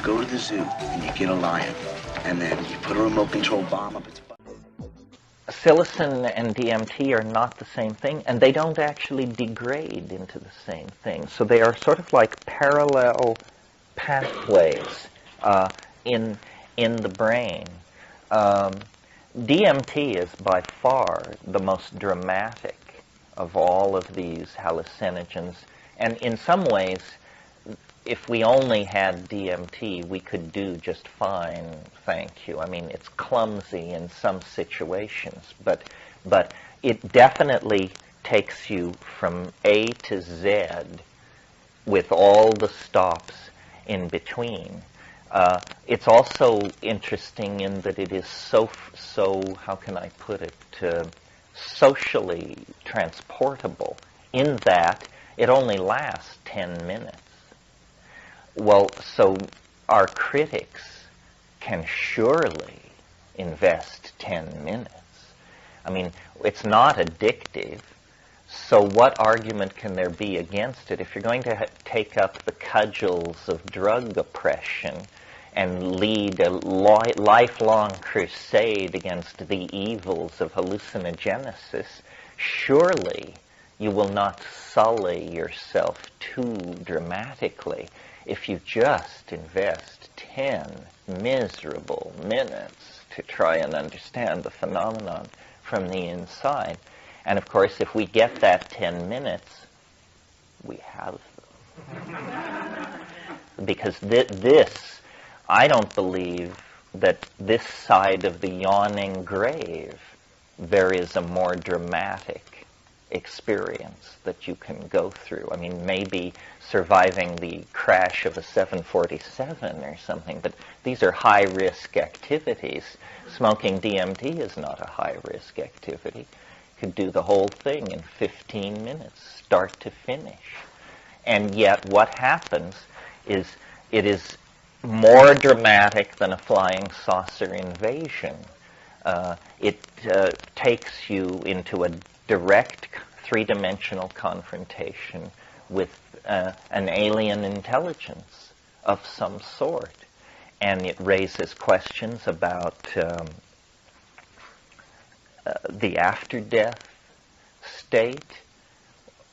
You go to the zoo and you get a lion, and then you put a remote control bomb up its butt. Psilocin and DMT are not the same thing, and they don't actually degrade into the same thing. So they are sort of like parallel pathways in the brain. DMT is by far the most dramatic of all of these hallucinogens, and in some ways, if we only had DMT, we could do just fine, thank you. I mean, it's clumsy in some situations, but it definitely takes you from A to Z with all the stops in between. It's also interesting in that it is so how can I put it, socially transportable, in that it only lasts 10 minutes. Well, so our critics can surely invest 10 minutes. I mean, it's not addictive, so what argument can there be against it? If you're going to take up the cudgels of drug oppression and lead a lifelong crusade against the evils of hallucinogenesis, surely you will not sully yourself too dramatically if you just invest 10 miserable minutes to try and understand the phenomenon from the inside. And of course, if we get that 10 minutes, we have them. Because this, I don't believe that this side of the yawning grave, there is a more dramatic experience that you can go through. I mean, maybe surviving the crash of a 747 or something, but these are high-risk activities. Smoking DMT is not a high-risk activity. You could do the whole thing in 15 minutes, start to finish. And yet what happens is it is more dramatic than a flying saucer invasion. It takes you into a direct three-dimensional confrontation with an alien intelligence of some sort. And it raises questions about the after-death state,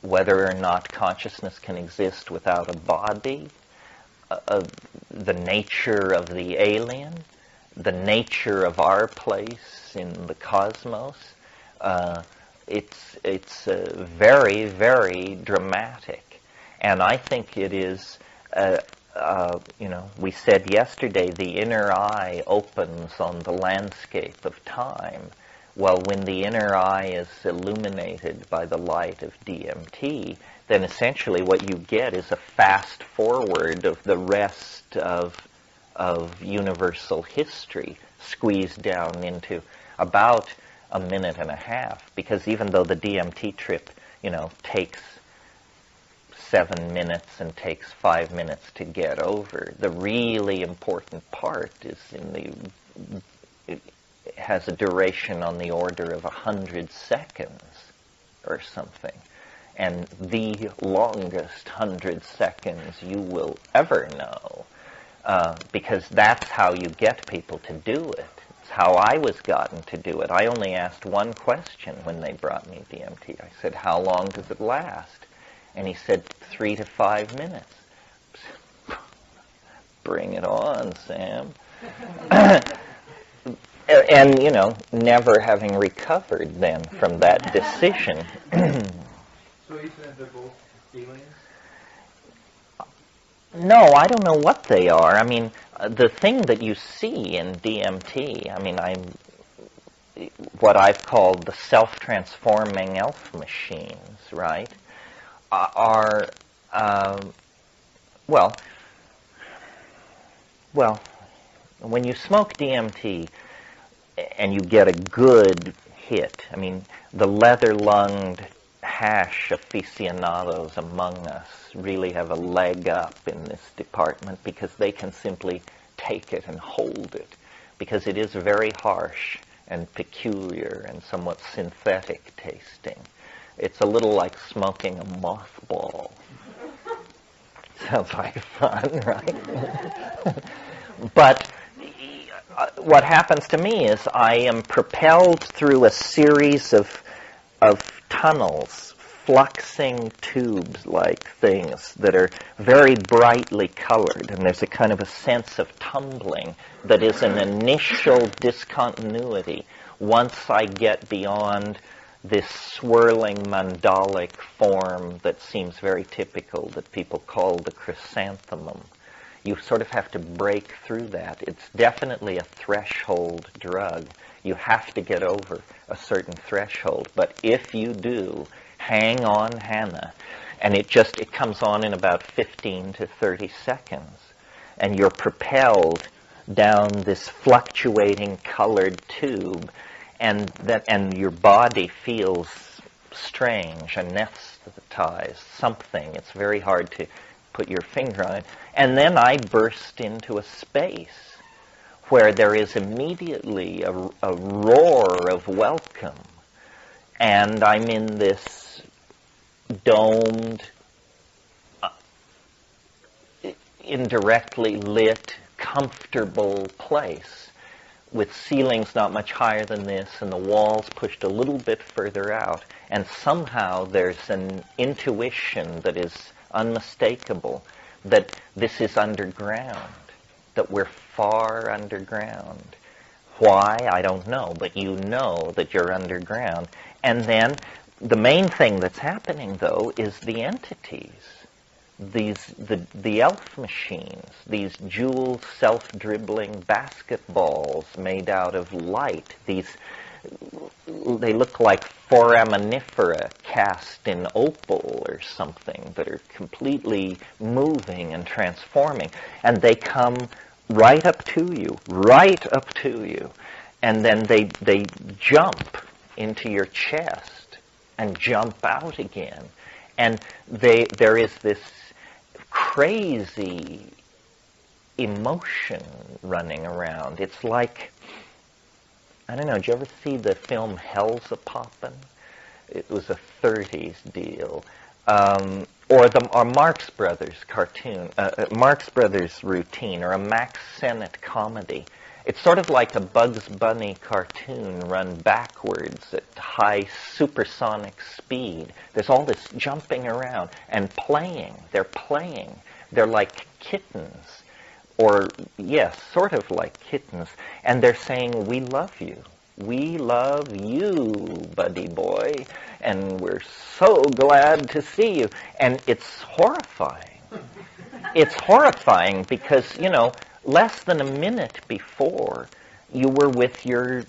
whether or not consciousness can exist without a body, the nature of the alien, the nature of our place in the cosmos. It's very, very dramatic. And I think it is, we said yesterday, the inner eye opens on the landscape of time. Well, when the inner eye is illuminated by the light of DMT, then essentially what you get is a fast forward of the rest of universal history, squeezed down into about a minute and a half. Because even though the DMT trip, takes 7 minutes and takes 5 minutes to get over, the really important part is it has a duration on the order of 100 seconds or something. And the longest 100 seconds you will ever know, because that's how you get people to do it. It's how I was gotten to do it. I only asked one question when they brought me DMT. I said, how long does it last? And he said, 3 to 5 minutes. Bring it on, Sam. And, never having recovered then from that decision. So you said they're both aliens? No, I don't know what they are. I mean, the thing that you see in DMT, what I've called the self-transforming elf machines, right, are, when you smoke DMT and you get a good hit, the leather-lunged hash aficionados among us really have a leg up in this department because they can simply take it and hold it, because it is very harsh and peculiar and somewhat synthetic tasting. It's a little like smoking a mothball. Sounds like fun, right? But what happens to me is I am propelled through a series of tunnels, fluxing tubes-like things that are very brightly colored, and there's a kind of a sense of tumbling that is an initial discontinuity once I get beyond this swirling mandalic form that seems very typical that people call the chrysanthemum. You sort of have to break through that. It's definitely a threshold drug. You have to get over a certain threshold. But if you do, hang on, Hannah. And it comes on in about 15 to 30 seconds. And you're propelled down this fluctuating colored tube, and your body feels strange, anesthetized, something. It's very hard to put your finger on it. And then I burst into a space where there is immediately a roar of welcome. And I'm in this domed, indirectly lit, comfortable place with ceilings not much higher than this and the walls pushed a little bit further out. And somehow there's an intuition that is unmistakable that this is underground, that we're far underground. Why? I don't know, but you know that you're underground. And then the main thing that's happening, though, is the entities, the elf machines, these jeweled, self-dribbling basketballs made out of light. They look like foraminifera cast in opal or something that are completely moving and transforming. And they come right up to you, and then they jump into your chest and jump out again. And there is this crazy emotion running around. It's like, I don't know, did you ever see the film Hell's A-Poppin'? It was a 30s deal. Or Marx Brothers cartoon, Marx Brothers routine, or a Max Sennett comedy. It's sort of like a Bugs Bunny cartoon run backwards at high supersonic speed. There's all this jumping around and playing. They're playing. They're like kittens. Or, yes, sort of like kittens. And they're saying, we love you. We love you, buddy boy. And we're so glad to see you. And it's horrifying. It's horrifying because, less than a minute before, you were with your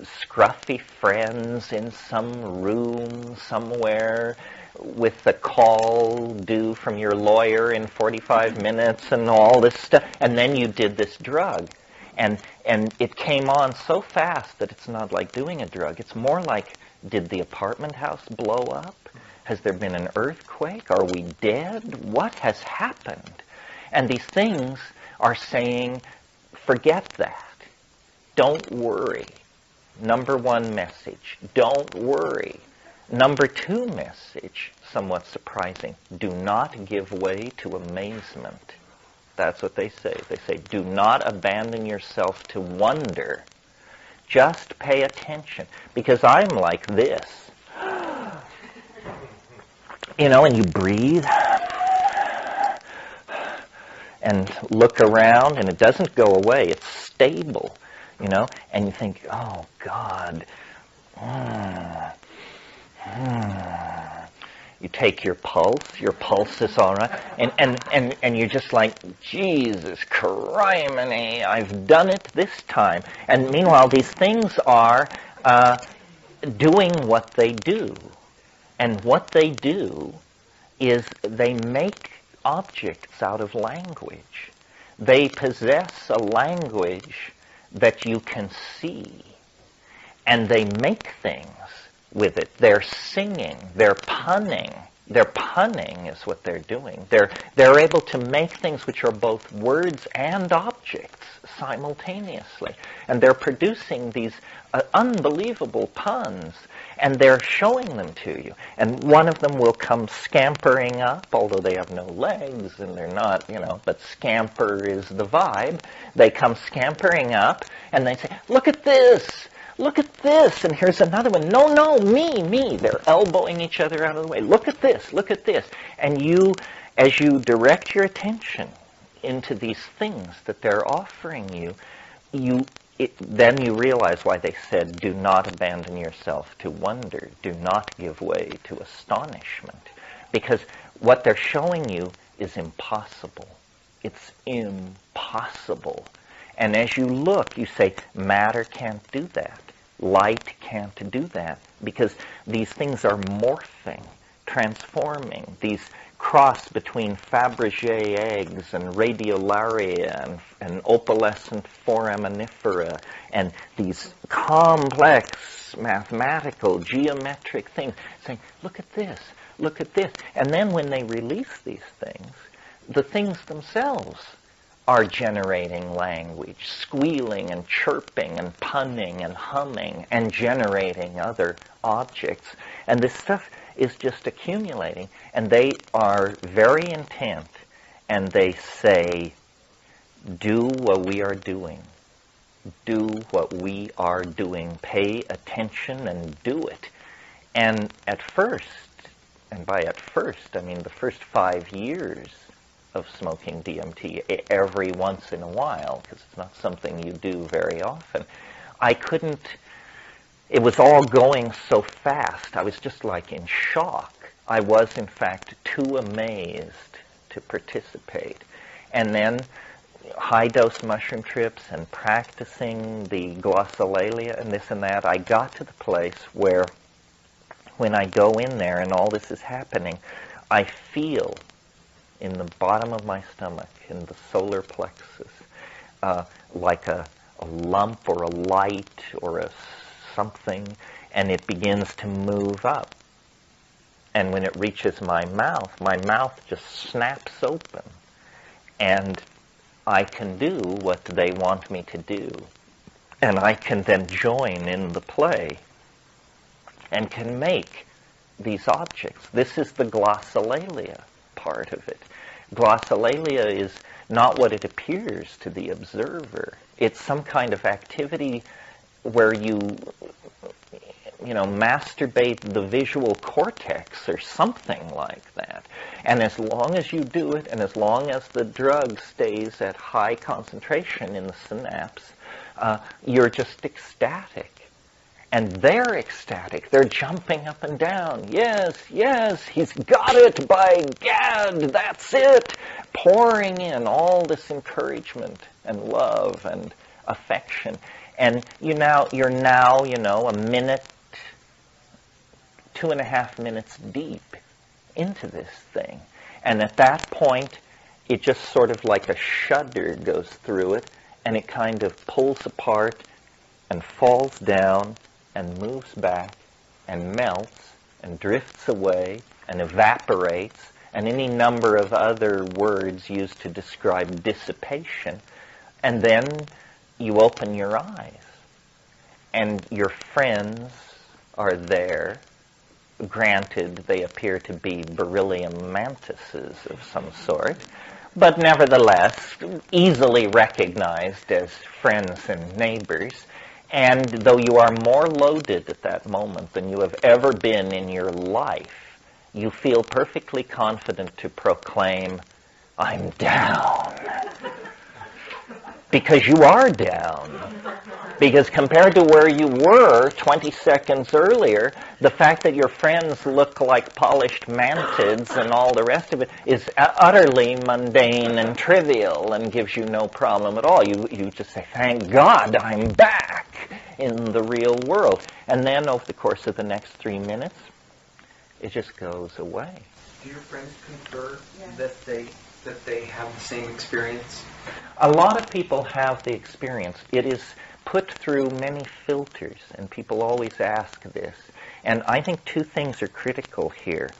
scruffy friends in some room somewhere with a call due from your lawyer in 45 minutes and all this stuff. And then you did this drug. And it came on so fast that it's not like doing a drug. It's more like, did the apartment house blow up? Has there been an earthquake? Are we dead? What has happened? And these things are saying, forget that. Don't worry. Number one message, don't worry. Number two message, somewhat surprising, do not give way to amazement. That's what they say. They say, do not abandon yourself to wonder. Just pay attention. Because I'm like this. And you breathe and look around, and it doesn't go away. It's stable, and you think, oh, God. You take your pulse is all right, and you're just like, Jesus criminy, I've done it this time. And meanwhile, these things are doing what they do. And what they do is they make objects out of language. They possess a language that you can see. And they make things with it. They're singing. They're punning. They're punning is what they're doing. They're able to make things which are both words and objects simultaneously. And they're producing these unbelievable puns. And they're showing them to you. And one of them will come scampering up, although they have no legs and they're not, but scamper is the vibe. They come scampering up and they say, look at this. Look at this. And here's another one. No, me. They're elbowing each other out of the way. Look at this. Look at this. And you, as you direct your attention into these things that they're offering you, then you realize why they said, do not abandon yourself to wonder. Do not give way to astonishment. Because what they're showing you is impossible. It's impossible. And as you look, you say, matter can't do that. Light can't do that. Because these things are morphing, transforming. These cross between Fabergé eggs and radiolaria and opalescent foraminifera and these complex mathematical geometric things, saying, look at this, look at this. And then when they release these things, the things themselves are generating language, squealing and chirping and punning and humming and generating other objects. And this stuff is just accumulating, and they are very intent, and they say, do what we are doing. Do what we are doing. Pay attention and do it. And at first, and by at first, I mean the first 5 years of smoking DMT, every once in a while, because it's not something you do very often, it was all going so fast. I was just like in shock. I was, in fact, too amazed to participate. And then high-dose mushroom trips and practicing the glossolalia and this and that, I got to the place where when I go in there and all this is happening, I feel in the bottom of my stomach, in the solar plexus, like a lump or a light or a something, and it begins to move up. And when it reaches my mouth just snaps open, and I can do what they want me to do. And I can then join in the play and can make these objects. This is the glossolalia part of it. Glossolalia is not what it appears to the observer. It's some kind of activity where you masturbate the visual cortex or something like that. And as long as you do it, and as long as the drug stays at high concentration in the synapse, you're just ecstatic. And they're ecstatic. They're jumping up and down. Yes, he's got it, by gad, that's it. Pouring in all this encouragement and love and affection. And you're now, a minute, 2.5 minutes deep into this thing. And at that point, it just sort of like a shudder goes through it, and it kind of pulls apart and falls down and moves back and melts and drifts away and evaporates, and any number of other words used to describe dissipation. And then you open your eyes, and your friends are there. Granted, they appear to be beryllium mantises of some sort, but nevertheless easily recognized as friends and neighbors. And though you are more loaded at that moment than you have ever been in your life, you feel perfectly confident to proclaim, I'm down. Because you are down. Because compared to where you were 20 seconds earlier, the fact that your friends look like polished mantids and all the rest of it is utterly mundane and trivial and gives you no problem at all. You just say, thank God I'm back in the real world. And then over the course of the next 3 minutes, it just goes away. Do your friends concur that they have the same experience? A lot of people have the experience. It is put through many filters, and people always ask this. And I think 2 things are critical here.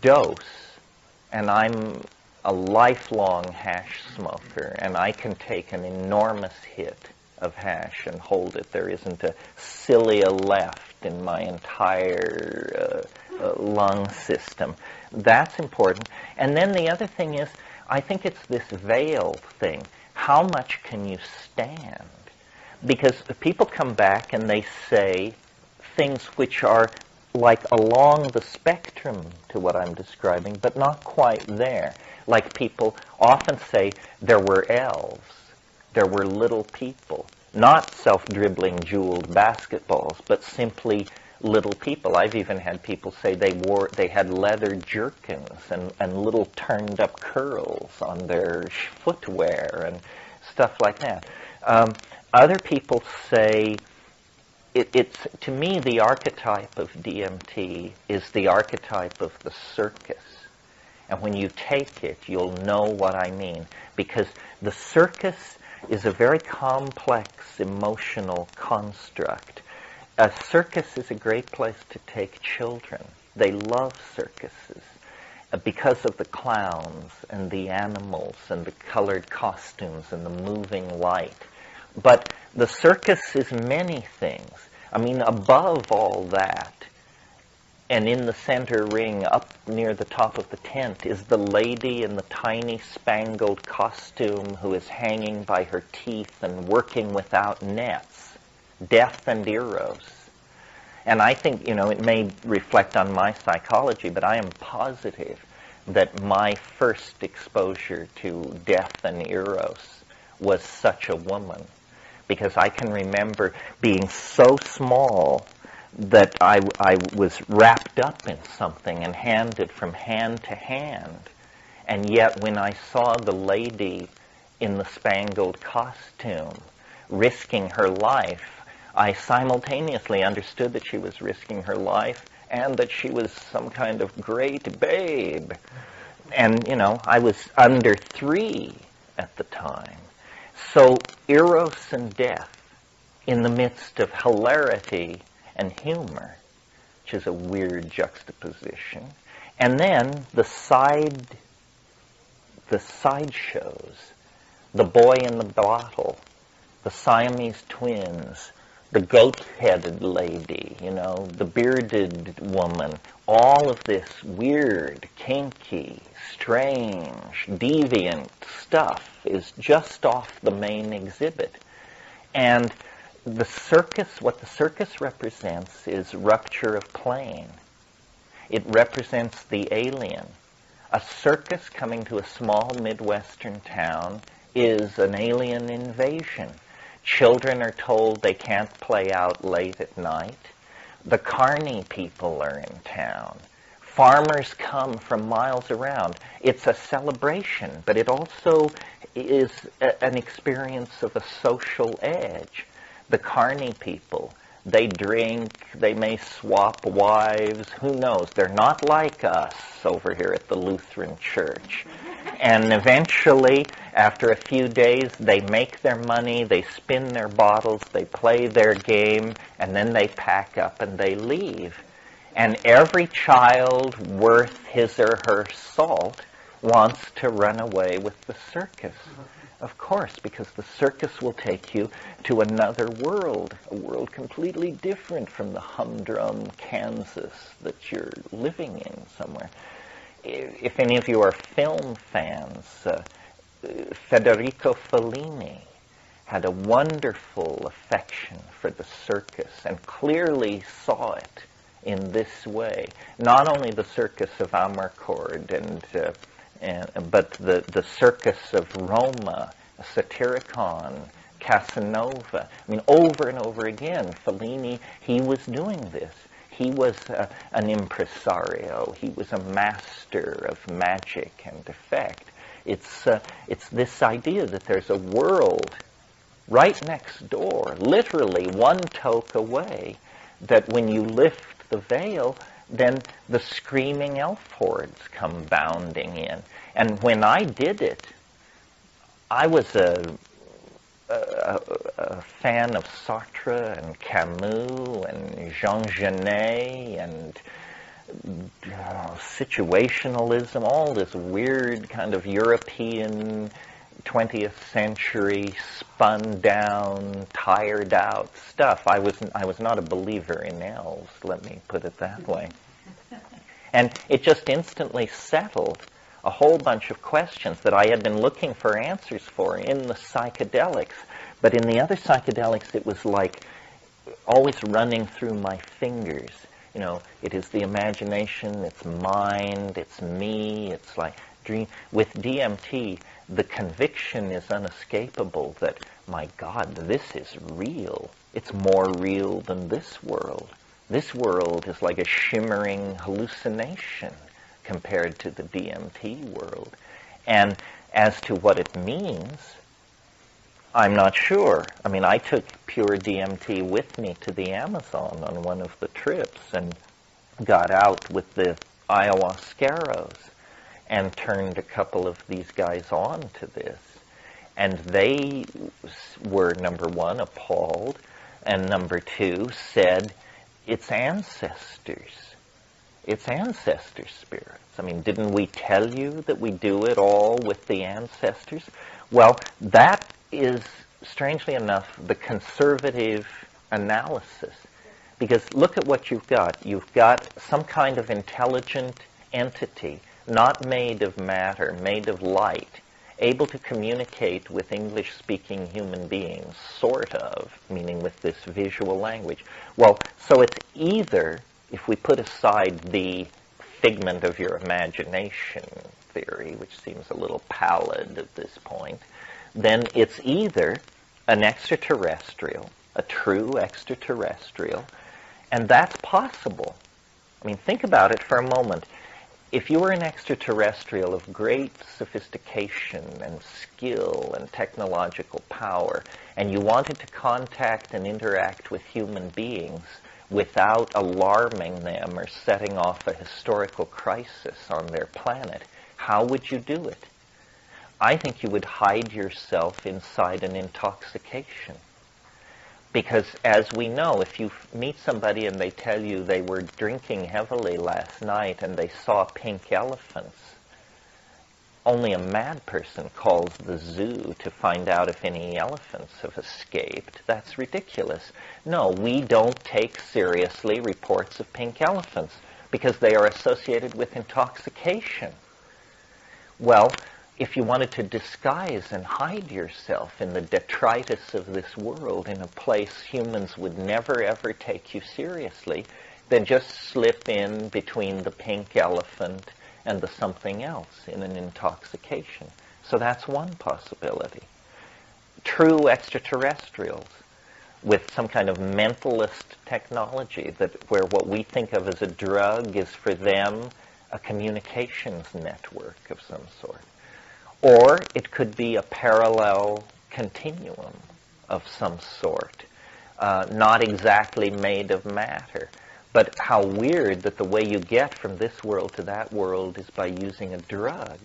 Dose, and I'm a lifelong hash smoker, and I can take an enormous hit of hash and hold it. There isn't a cilia left in my entire lung system. That's important. And then the other thing is, I think it's this veil thing. How much can you stand? Because people come back and they say things which are like along the spectrum to what I'm describing, but not quite there. Like people often say there were elves, there were little people, not self-dribbling jeweled basketballs, but simply little people. I've even had people say they had leather jerkins and little turned up curls on their footwear and stuff like that. Other people say it's, to me, the archetype of DMT is the archetype of the circus. And when you take it, you'll know what I mean. Because the circus is a very complex emotional construct. A circus is a great place to take children. They love circuses because of the clowns and the animals and the colored costumes and the moving light. But the circus is many things. I mean, above all that, and in the center ring, up near the top of the tent, is the lady in the tiny spangled costume who is hanging by her teeth and working without nets. Death and Eros. And I think, it may reflect on my psychology, but I am positive that my first exposure to death and Eros was such a woman. Because I can remember being so small that I was wrapped up in something and handed from hand to hand. And yet when I saw the lady in the spangled costume risking her life, I simultaneously understood that she was risking her life and that she was some kind of great babe. And, I was under 3 at the time. So Eros and death in the midst of hilarity and humor, which is a weird juxtaposition. And then the side shows, the boy in the bottle, the Siamese twins, the goat-headed lady, the bearded woman, all of this weird, kinky, strange, deviant stuff is just off the main exhibit. And the circus, what the circus represents is rupture of plane. It represents the alien. A circus coming to a small Midwestern town is an alien invasion. Children are told they can't play out late at night. The carny people are in town. Farmers come from miles around. It's a celebration, but it also is an experience of a social edge. The carny people, they drink, they may swap wives, who knows? They're not like us over here at the Lutheran Church. And eventually, after a few days, they make their money, they spin their bottles, they play their game, and then they pack up and they leave. And every child worth his or her salt wants to run away with the circus. Of course, because the circus will take you to another world, a world completely different from the humdrum Kansas that you're living in somewhere. If any of you are film fans, Federico Fellini had a wonderful affection for the circus and clearly saw it in this way. Not only the circus of Amarcord, but the circus of Roma, Satyricon, Casanova. I mean, over and over again, Fellini, he was doing this. He was an impresario. He was a master of magic and effect. It's this idea that there's a world right next door, literally one toke away, that when you lift the veil, then the screaming elf hordes come bounding in. And when I did it, I was a fan of Sartre and Camus and Jean Genet and situationalism, all this weird kind of European 20th century, spun down, tired out stuff. I was not a believer in elves, let me put it that way. And it just instantly settled a whole bunch of questions that I had been looking for answers for in the psychedelics. But in the other psychedelics, it was like always running through my fingers. You know, it is the imagination, it's mind, it's me, it's like dream. With DMT, the conviction is unescapable that, my God, this is real. It's more real than this world. This world is like a shimmering hallucination compared to the DMT world. And as to what it means, I'm not sure. I mean, I took pure DMT with me to the Amazon on one of the trips and got out with the ayahuasqueros and turned a couple of these guys on to this. And they were, number one, appalled, and number two, said, it's ancestors. It's ancestor spirits. I mean, didn't we tell you that we do it all with the ancestors? Well, that is, strangely enough, the conservative analysis. Because look at what you've got. You've got some kind of intelligent entity, not made of matter, made of light, able to communicate with English-speaking human beings, sort of, meaning with this visual language. Well, so it's either, if we put aside the figment of your imagination theory, which seems a little pallid at this point, then it's either an extraterrestrial, a true extraterrestrial, and that's possible. I mean, think about it for a moment. If you were an extraterrestrial of great sophistication and skill and technological power, and you wanted to contact and interact with human beings without alarming them or setting off a historical crisis on their planet, how would you do it? I think you would hide yourself inside an intoxication. Because as we know, if you meet somebody and they tell you they were drinking heavily last night and they saw pink elephants, only a mad person calls the zoo to find out if any elephants have escaped. That's ridiculous. No, we don't take seriously reports of pink elephants because they are associated with intoxication. Well, if you wanted to disguise and hide yourself in the detritus of this world in a place humans would never ever take you seriously, then just slip in between the pink elephant and the something else in an intoxication. So that's one possibility. True extraterrestrials with some kind of mentalist technology where what we think of as a drug is for them a communications network of some sort. Or it could be a parallel continuum of some sort, not exactly made of matter. But how weird that the way you get from this world to that world is by using a drug.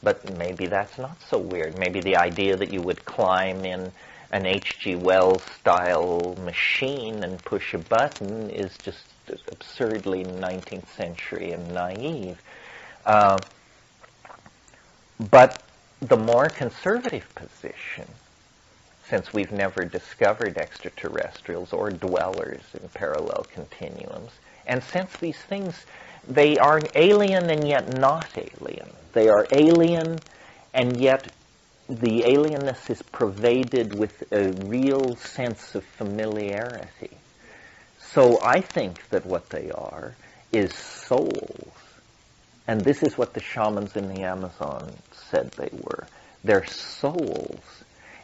But maybe that's not so weird. Maybe the idea that you would climb in an H.G. Wells-style machine and push a button is just absurdly 19th century and naive. But the more conservative position, since we've never discovered extraterrestrials or dwellers in parallel continuums, and since these things, they are alien and yet not alien. They are alien, and yet the alienness is pervaded with a real sense of familiarity. So I think that what they are is souls. And this is what the shamans in the Amazon said they were. They're souls.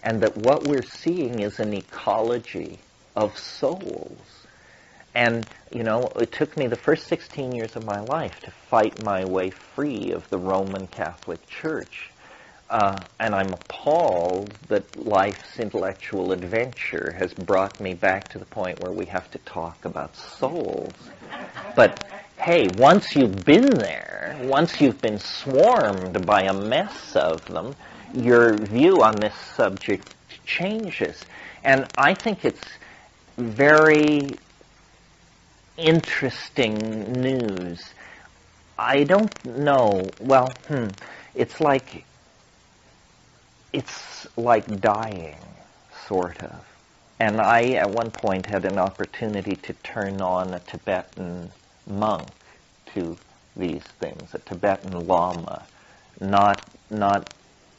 And that what we're seeing is an ecology of souls. And, you know, it took me the first 16 years of my life to fight my way free of the Roman Catholic Church. And I'm appalled that life's intellectual adventure has brought me back to the point where we have to talk about souls. But hey, once you've been there, once you've been swarmed by a mess of them, your view on this subject changes. And I think it's very interesting news. I don't know. Well, it's like it's like dying, sort of. And I, at one point, had an opportunity to turn on a Tibetan monk to these things, a Tibetan lama, not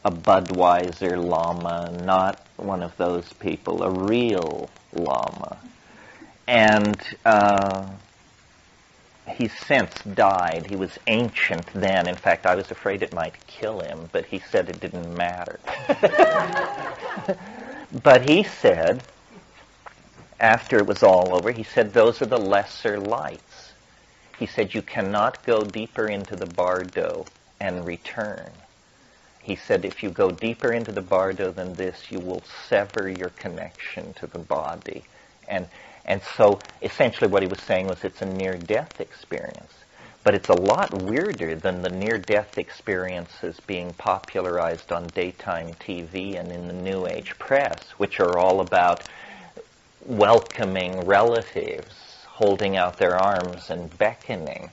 a Budweiser lama, not one of those people, a real lama. And he's since died. He was ancient then. In fact, I was afraid it might kill him, but he said it didn't matter. But he said, after it was all over, he said, those are the lesser lights. He said, you cannot go deeper into the bardo and return. He said, if you go deeper into the bardo than this, you will sever your connection to the body. And so essentially what he was saying was it's a near-death experience. But it's a lot weirder than the near-death experiences being popularized on daytime TV and in the New Age press, which are all about welcoming relatives, holding out their arms and beckoning.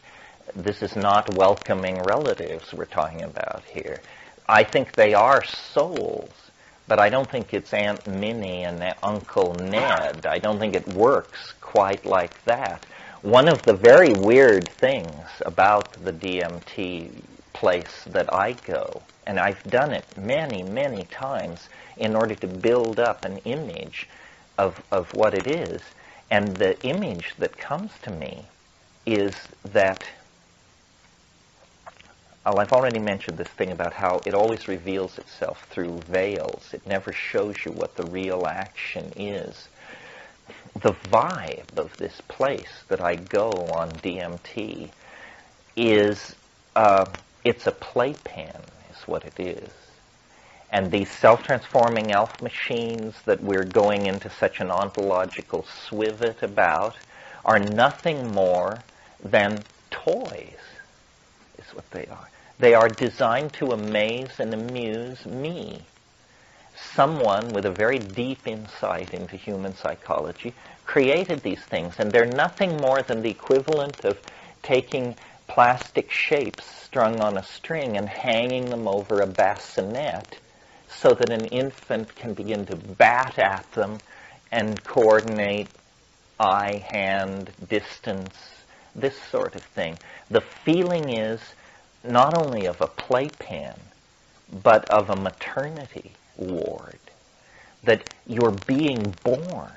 This is not welcoming relatives we're talking about here. I think they are souls, but I don't think it's Aunt Minnie and Uncle Ned. I don't think it works quite like that. One of the very weird things about the DMT place that I go, and I've done it many, many times in order to build up an image of what it is, and the image that comes to me is that, I've already mentioned this thing about how it always reveals itself through veils. It never shows you what the real action is. The vibe of this place that I go on DMT is, it's a playpen, is what it is. And these self-transforming elf machines that we're going into such an ontological swivet about are nothing more than toys, is what they are. They are designed to amaze and amuse me. Someone with a very deep insight into human psychology created these things, and they're nothing more than the equivalent of taking plastic shapes strung on a string and hanging them over a bassinet so that an infant can begin to bat at them and coordinate eye, hand, distance, this sort of thing. The feeling is not only of a playpen, but of a maternity ward, that you're being born,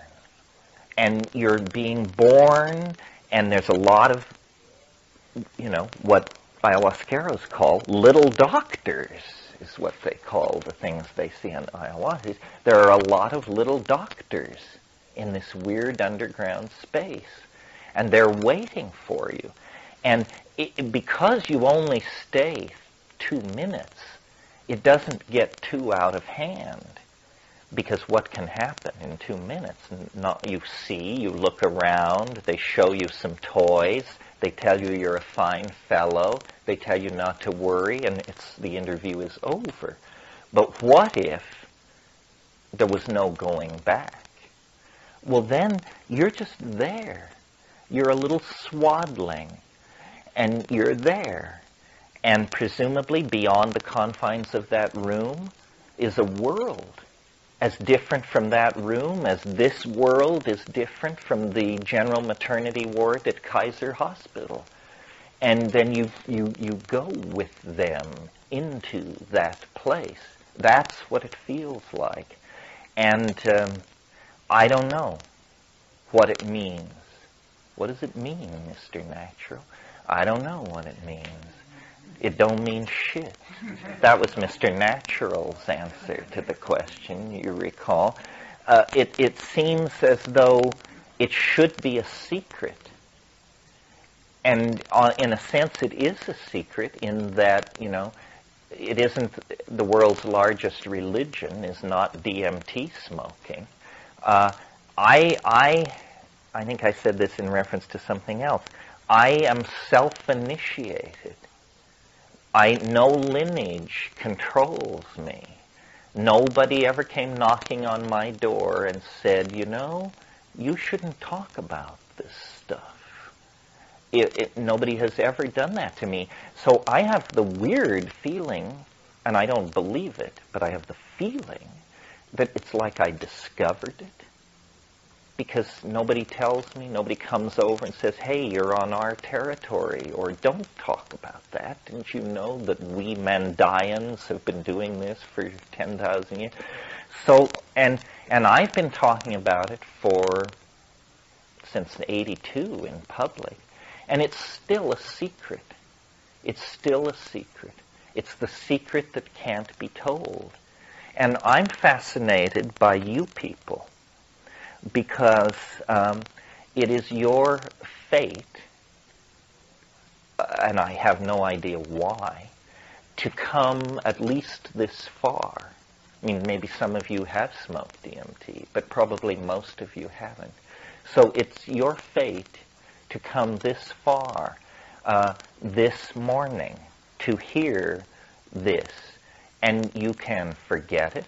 and you're being born, and there's a lot of, what ayahuasqueros call little doctors, is what they call the things they see on ayahuasca. There are a lot of little doctors in this weird underground space, and they're waiting for you. And because you only stay 2 minutes, it doesn't get too out of hand. Because what can happen in 2 minutes? You look around, they show you some toys, they tell you you're a fine fellow, they tell you not to worry, and the interview is over. But what if there was no going back? Well, then you're just there. You're a little swaddling, and you're there. And presumably beyond the confines of that room is a world as different from that room as this world is different from the general maternity ward at Kaiser Hospital. And then you go with them into that place. That's what it feels like. And I don't know what it means. What does it mean, Mr. Natural? I don't know what it means. It don't mean shit. That was Mr. Natural's answer to the question, you recall. It seems as though it should be a secret. And in a sense, it is a secret in that, it isn't the world's largest religion is not DMT smoking. I think I said this in reference to something else. I am self-initiated. No lineage controls me. Nobody ever came knocking on my door and said, you shouldn't talk about this stuff. Nobody has ever done that to me. So I have the weird feeling, and I don't believe it, but I have the feeling that it's like I discovered it, because nobody tells me, nobody comes over and says, hey, you're on our territory, or don't talk about that. Didn't you know that we Mandayans have been doing this for 10,000 years? So, and I've been talking about it since '82 in public, and it's still a secret. It's still a secret. It's the secret that can't be told. And I'm fascinated by you people, because it is your fate, and I have no idea why, to come at least this far. I mean, maybe some of you have smoked DMT, but probably most of you haven't. So it's your fate to come this far this morning to hear this, and you can forget it,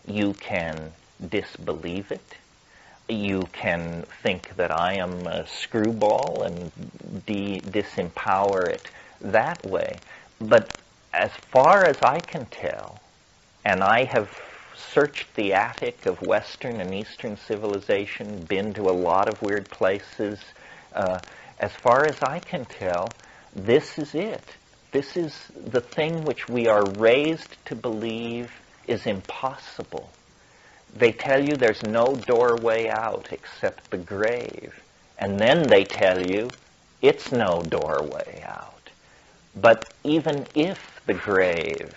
you can disbelieve it, you can think that I am a screwball and disempower it that way. But as far as I can tell, and I have searched the attic of Western and Eastern civilization, been to a lot of weird places, as far as I can tell, this is it. This is the thing which we are raised to believe is impossible. They tell you there's no doorway out except the grave. And then they tell you it's no doorway out. But even if the grave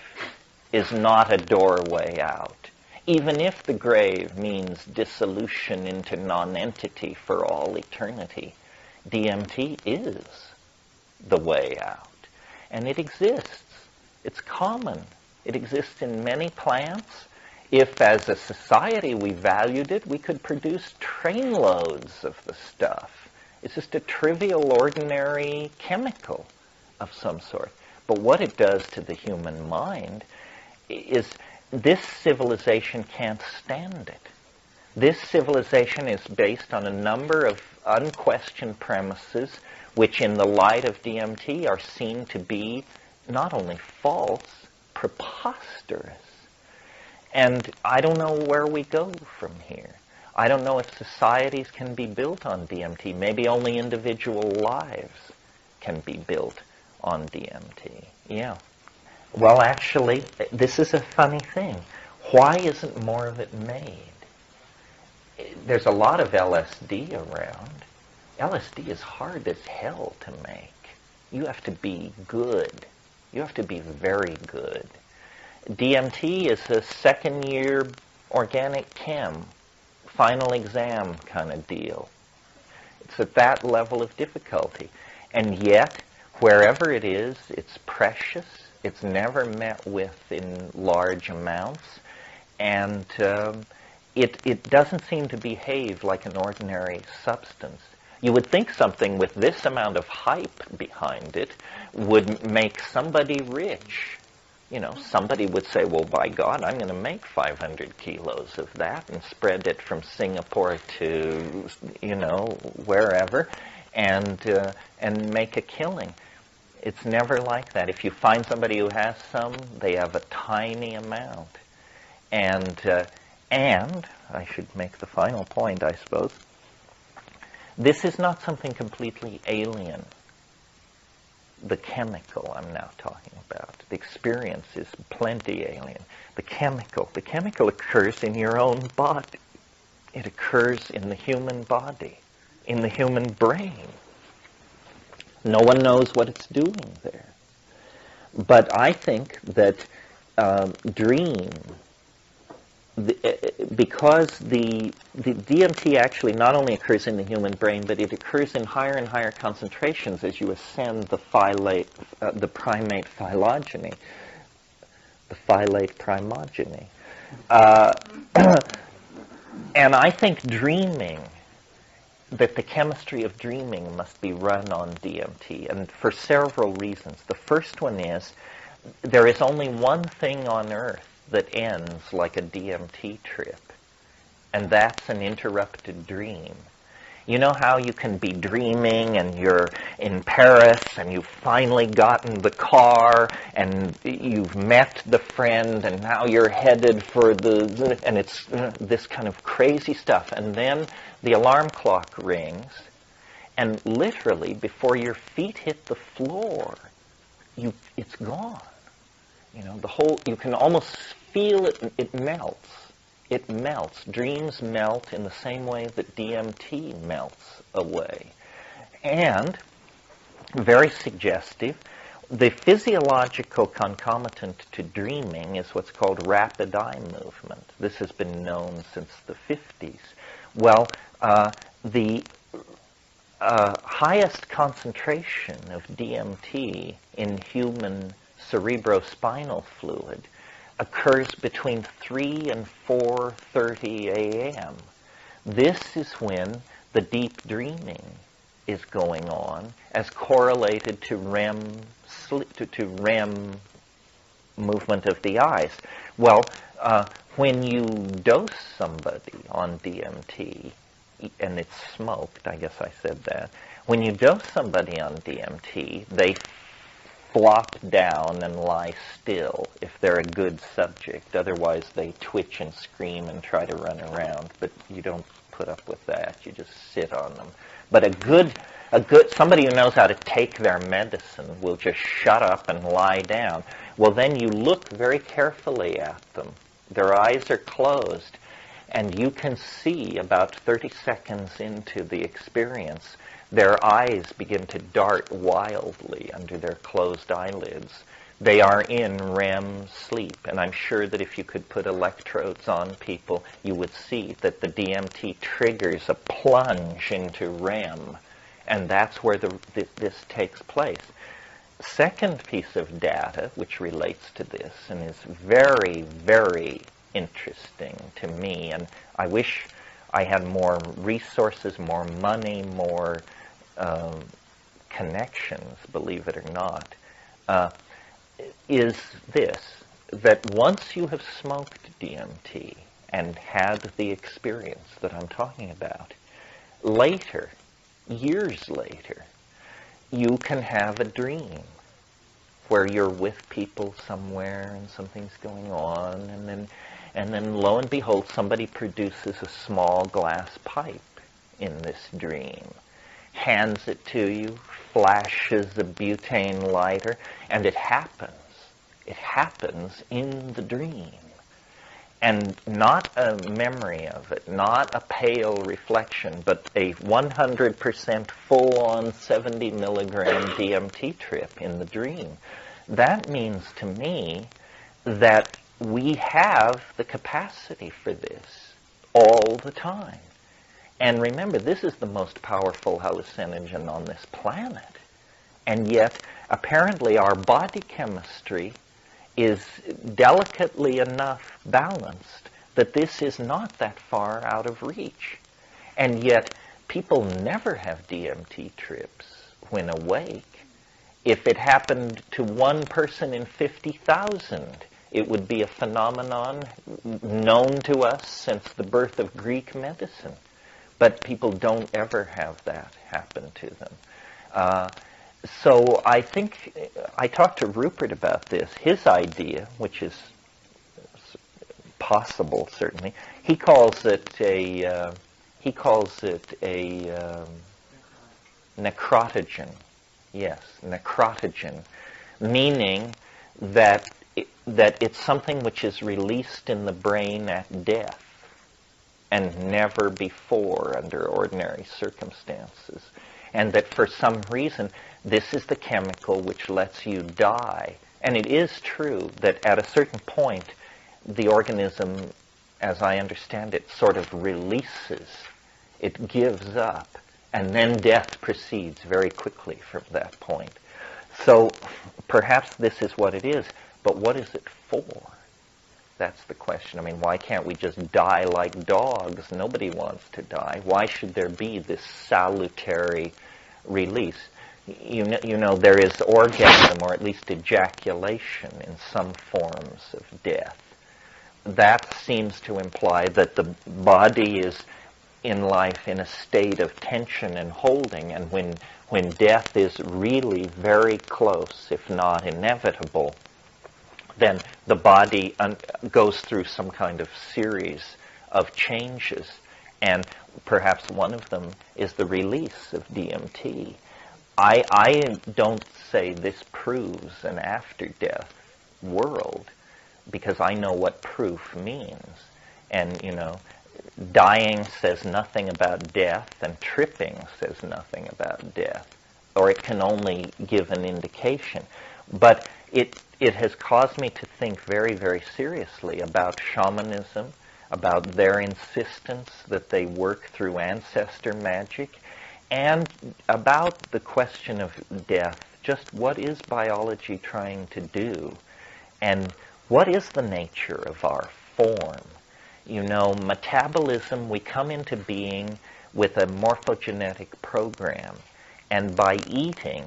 is not a doorway out, even if the grave means dissolution into nonentity for all eternity, DMT is the way out. And it exists. It's common. It exists in many plants. If, as a society, we valued it, we could produce trainloads of the stuff. It's just a trivial, ordinary chemical of some sort. But what it does to the human mind is this civilization can't stand it. This civilization is based on a number of unquestioned premises which, in the light of DMT, are seen to be not only false, preposterous. And I don't know where we go from here. I don't know if societies can be built on DMT. Maybe only individual lives can be built on DMT. Yeah. Well, actually, this is a funny thing. Why isn't more of it made? There's a lot of LSD around. LSD is hard as hell to make. You have to be good. You have to be very good. DMT is a second-year organic chem, final exam kind of deal. It's at that level of difficulty. And yet, wherever it is, it's precious. It's never met with in large amounts. And it doesn't seem to behave like an ordinary substance. You would think something with this amount of hype behind it would make somebody rich. You know, somebody would say, well, by God, I'm going to make 500 kilos of that and spread it from Singapore to, you know, wherever, and make a killing. It's never like that. If you find somebody who has some, they have a tiny amount. And I should make the final point, I suppose. This is not something completely alien. The chemical I'm now talking about. The experience is plenty alien. The chemical occurs in your own body. It occurs in the human body, in the human brain. No one knows what it's doing there. But I think that because the DMT actually not only occurs in the human brain, but it occurs in higher and higher concentrations as you ascend the primate phylogeny, the phyllate primogeny. And I think that the chemistry of dreaming must be run on DMT, and for several reasons. The first one is, there is only one thing on Earth that ends like a DMT trip, and that's an interrupted dream. You know how you can be dreaming and you're in Paris and you've finally gotten the car and you've met the friend and now you're headed for and it's this kind of crazy stuff. And then the alarm clock rings and literally before your feet hit the floor, it's gone. You know, you can almost feel it, it melts. It melts. Dreams melt in the same way that DMT melts away. And, very suggestive, the physiological concomitant to dreaming is what's called rapid eye movement. This has been known since the 50s. Well, the highest concentration of DMT in human cerebrospinal fluid occurs between 3 and 4:30 a.m. This is when the deep dreaming is going on, as correlated to REM sleep, to REM movement of the eyes. Well, when you dose somebody on DMT, and it's smoked, I guess I said that. When you dose somebody on DMT, they flop down and lie still if they're a good subject. Otherwise, they twitch and scream and try to run around. But you don't put up with that. You just sit on them. But somebody who knows how to take their medicine will just shut up and lie down. Well, then you look very carefully at them. Their eyes are closed, and you can see about 30 seconds into the experience, their eyes begin to dart wildly under their closed eyelids. They are in REM sleep, and I'm sure that if you could put electrodes on people, you would see that the DMT triggers a plunge into REM, and that's where this takes place. Second piece of data which relates to this and is very, very interesting to me, and I wish I had more resources, more money, more connections, believe it or not, is this, that once you have smoked DMT and had the experience that I'm talking about, later, years later, you can have a dream where you're with people somewhere and something's going on, and then lo and behold, somebody produces a small glass pipe in this dream, hands it to you, flashes a butane lighter, and it happens. It happens in the dream. And not a memory of it, not a pale reflection, but a 100% full-on 70 milligram DMT trip in the dream. That means to me that we have the capacity for this all the time. And remember, this is the most powerful hallucinogen on this planet. And yet, apparently, our body chemistry is delicately enough balanced that this is not that far out of reach. And yet, people never have DMT trips when awake. If it happened to one person in 50,000, it would be a phenomenon known to us since the birth of Greek medicine. But people don't ever have that happen to them. So I think I talked to Rupert about this. His idea, which is possible certainly, he calls it a necrotogen. Yes, necrotogen, meaning that it's something which is released in the brain at death and never before under ordinary circumstances. And that for some reason, this is the chemical which lets you die. And it is true that at a certain point, the organism, as I understand it, sort of releases. It gives up. And then death proceeds very quickly from that point. So perhaps this is what it is. But what is it for? That's the question. I mean, why can't we just die like dogs? Nobody wants to die. Why should there be this salutary release? You know, there is orgasm, or at least ejaculation, in some forms of death. That seems to imply that the body is in life in a state of tension and holding, and when death is really very close, if not inevitable, then the body goes through some kind of series of changes, and perhaps one of them is the release of DMT. I don't say this proves an after-death world, because I know what proof means. And, dying says nothing about death, and tripping says nothing about death, or it can only give an indication. But it has caused me to think very, very seriously about shamanism, about their insistence that they work through ancestor magic, and about the question of death. Just what is biology trying to do? And what is the nature of our form? Metabolism, we come into being with a morphogenetic program. And by eating,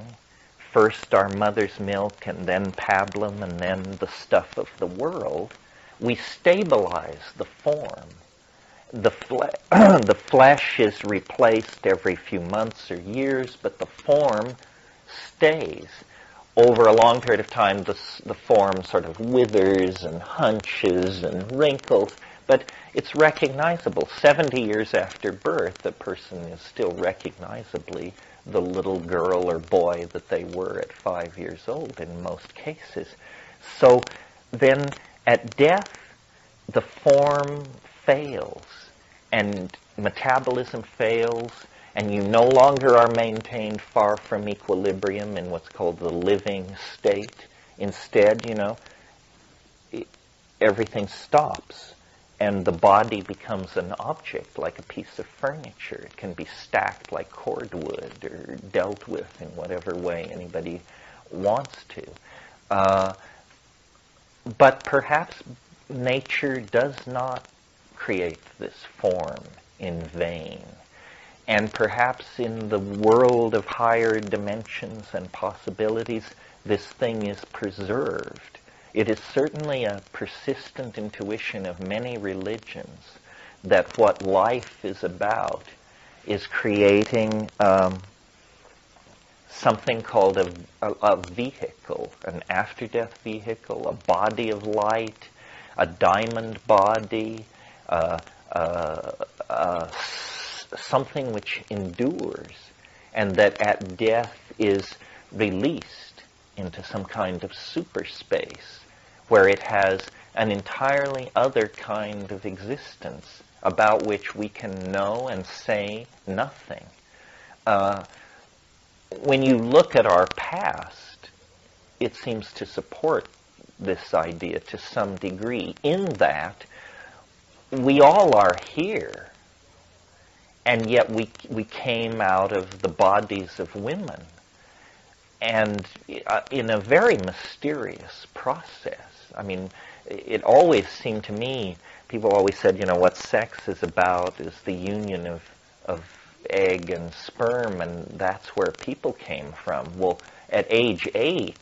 first our mother's milk and then pablum and then the stuff of the world, we stabilize the form. The flesh is replaced every few months or years, but the form stays. Over a long period of time, the form sort of withers and hunches and wrinkles, but it's recognizable. 70 years after birth, the person is still recognizably the little girl or boy that they were at 5 years old in most cases. So then at death, the form fails, and metabolism fails, and you no longer are maintained far from equilibrium in what's called the living state. Instead, everything stops, and the body becomes an object, like a piece of furniture. It can be stacked like cordwood or dealt with in whatever way anybody wants to. But perhaps nature does not create this form in vain. And perhaps in the world of higher dimensions and possibilities, this thing is preserved. It is certainly a persistent intuition of many religions that what life is about is creating something called a vehicle, an after-death vehicle, a body of light, a diamond body, something which endures, and that at death is released into some kind of super space where it has an entirely other kind of existence about which we can know and say nothing. When you look at our past, it seems to support this idea to some degree, in that we all are here, and yet we came out of the bodies of women, and in a very mysterious process. I mean, it always seemed to me, people always said, what sex is about is the union of egg and sperm, and that's where people came from. Well, at age 8,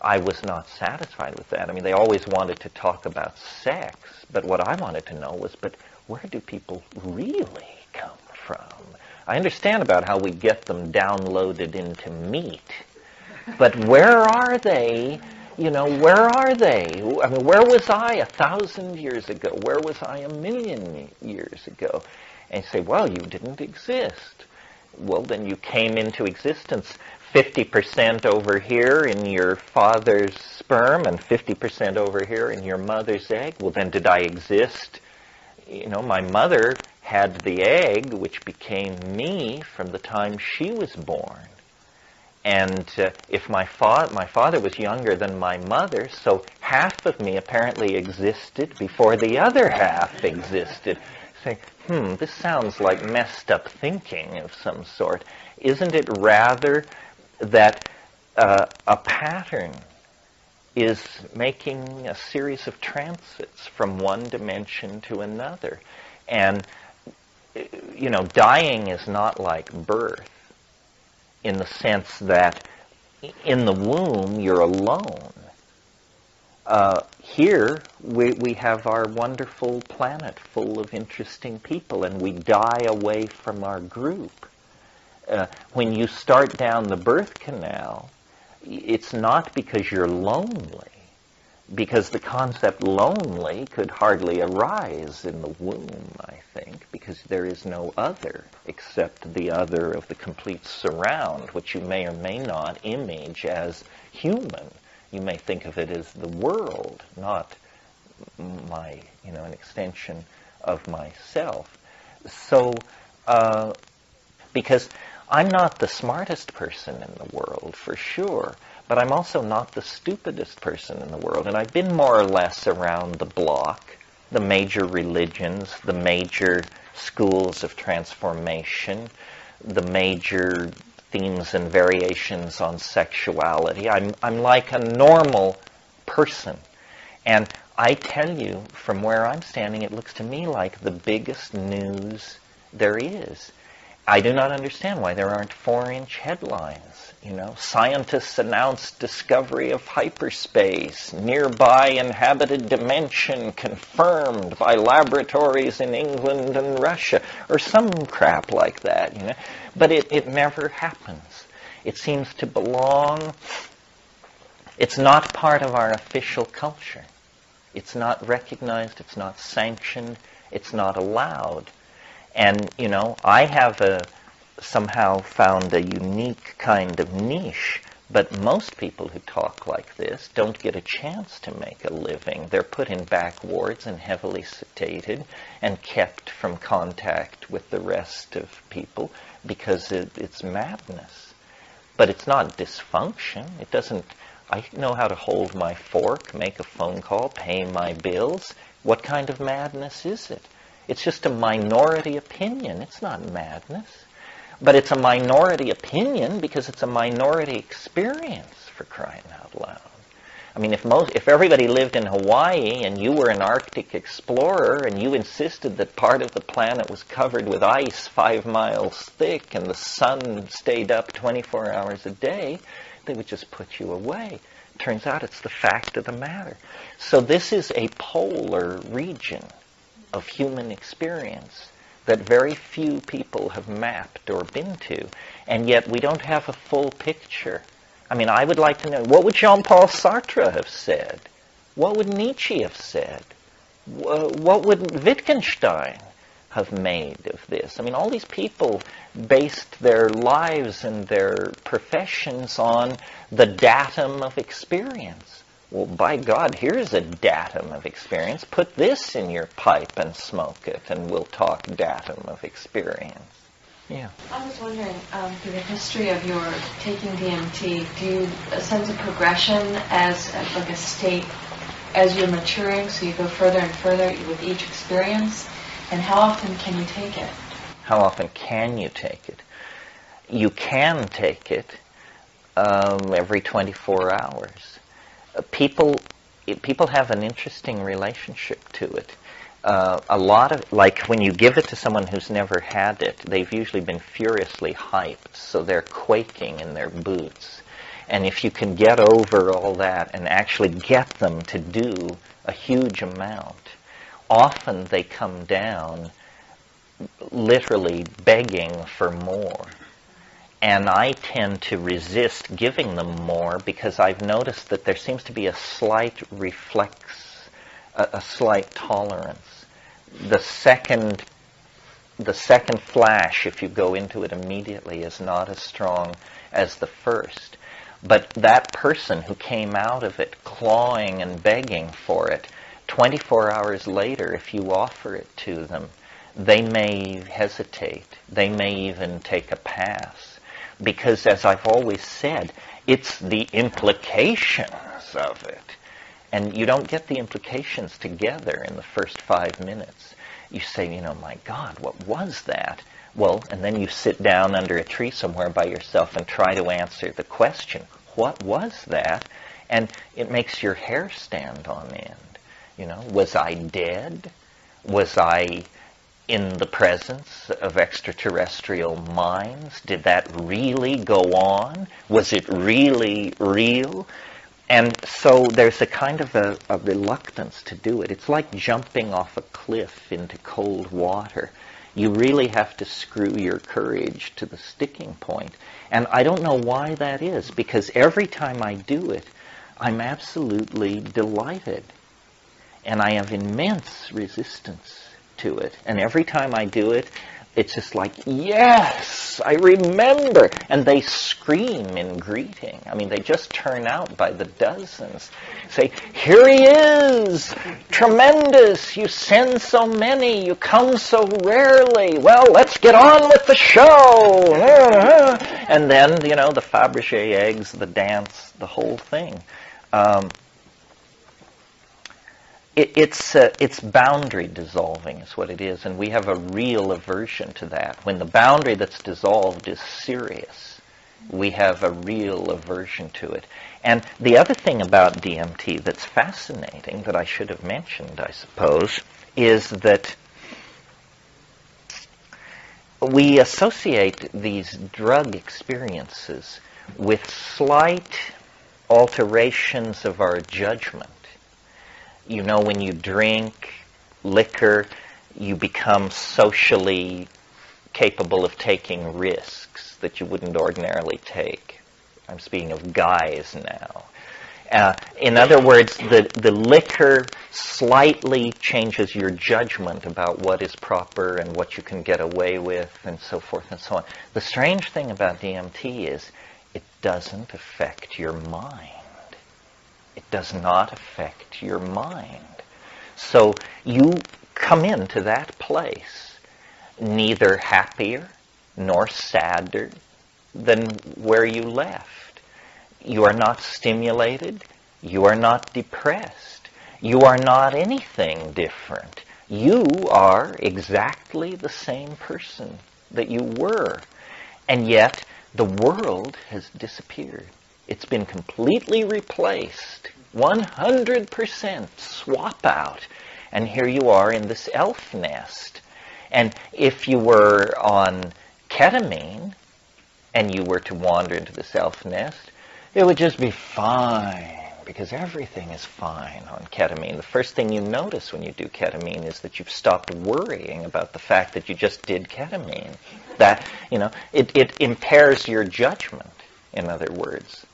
I was not satisfied with that. I mean, they always wanted to talk about sex, but what I wanted to know was, but where do people really come from? I understand about how we get them downloaded into meat, but where are they? Where are they? I mean, where was I 1,000 years ago? Where was I 1,000,000 years ago? And you say, well, you didn't exist. Well, then you came into existence 50% over here in your father's sperm and 50% over here in your mother's egg. Well, then did I exist? My mother had the egg, which became me from the time she was born. And if my father was younger than my mother, so half of me apparently existed before the other half existed. Say, this sounds like messed up thinking of some sort. Isn't it rather that a pattern is making a series of transits from one dimension to another? And, dying is not like birth, in the sense that in the womb you're alone. Here, we have our wonderful planet full of interesting people, and we die away from our group. When you start down the birth canal, it's not because you're lonely, because the concept lonely could hardly arise in the womb, I think, because there is no other except the other of the complete surround, which you may or may not image as human. You may think of it as the world, not an extension of myself. So, because I'm not the smartest person in the world, for sure, but I'm also not the stupidest person in the world. And I've been more or less around the block, the major religions, the major schools of transformation, the major themes and variations on sexuality. I'm like a normal person. And I tell you, from where I'm standing, it looks to me like the biggest news there is. I do not understand why there aren't 4-inch headlines. Scientists announced discovery of hyperspace, nearby inhabited dimension confirmed by laboratories in England and Russia, or some crap like that, But it never happens. It seems to belong. It's not part of our official culture. It's not recognized, it's not sanctioned, it's not allowed. And, I have somehow found a unique kind of niche, but most people who talk like this don't get a chance to make a living. They're put in back wards and heavily sedated and kept from contact with the rest of people because it's madness. But it's not dysfunction. It doesn't... I know how to hold my fork, make a phone call, pay my bills. What kind of madness is it? It's just a minority opinion. It's not madness. But it's a minority opinion because it's a minority experience, for crying out loud. I mean, if everybody lived in Hawaii and you were an Arctic explorer and you insisted that part of the planet was covered with ice 5 miles thick and the sun stayed up 24 hours a day, they would just put you away. Turns out it's the fact of the matter. So this is a polar region of human experience that very few people have mapped or been to, and yet we don't have a full picture. I mean, I would like to know, what would Jean-Paul Sartre have said? What would Nietzsche have said? What would Wittgenstein have made of this? I mean, all these people based their lives and their professions on the datum of experience. Well, by God, here's a datum of experience. Put this in your pipe and smoke it, and we'll talk datum of experience. Yeah. I was wondering, through the history of your taking DMT, do you sense a progression as like a state as you're maturing, so you go further and further with each experience? And how often can you take it? How often can you take it? You can take it every 24 hours. People have an interesting relationship to it. A lot of, like when you give it to someone who's never had it, they've usually been furiously hyped, so they're quaking in their boots. And if you can get over all that and actually get them to do a huge amount, often they come down literally begging for more. And I tend to resist giving them more because I've noticed that there seems to be a slight reflex, a slight tolerance. The second flash, if you go into it immediately, is not as strong as the first. But that person who came out of it clawing and begging for it, 24 hours later, if you offer it to them, they may hesitate. They may even take a pass. Because, as I've always said, it's the implications of it. And you don't get the implications together in the first 5 minutes. You say, my God, what was that? Well, and then you sit down under a tree somewhere by yourself and try to answer the question, what was that? And it makes your hair stand on end. Was I dead? Was I in the presence of extraterrestrial minds? Did that really go on? Was it really real? And so there's a kind of a reluctance to do it. It's like jumping off a cliff into cold water. You really have to screw your courage to the sticking point. And I don't know why that is, because every time I do it, I'm absolutely delighted. And I have immense resistance to it. And every time I do it, it's just like, yes, I remember. And they scream in greeting. I mean, they just turn out by the dozens. Say, here he is, tremendous, you send so many, you come so rarely. Well, let's get on with the show. And then, the Fabergé eggs, the dance, the whole thing. It's boundary dissolving is what it is, and we have a real aversion to that. When the boundary that's dissolved is serious, we have a real aversion to it. And the other thing about DMT that's fascinating, that I should have mentioned, I suppose, is that we associate these drug experiences with slight alterations of our judgment. When you drink liquor, you become socially capable of taking risks that you wouldn't ordinarily take. I'm speaking of guys now. In other words, the liquor slightly changes your judgment about what is proper and what you can get away with and so forth and so on. The strange thing about DMT is it doesn't affect your mind. It does not affect your mind. So you come into that place neither happier nor sadder than where you left. You are not stimulated. You are not depressed. You are not anything different. You are exactly the same person that you were. And yet the world has disappeared. It's been completely replaced, 100% swap out. And here you are in this elf nest. And if you were on ketamine and you were to wander into this elf nest, it would just be fine, because everything is fine on ketamine. The first thing you notice when you do ketamine is that you've stopped worrying about the fact that you just did ketamine. That, it impairs your judgment, in other words.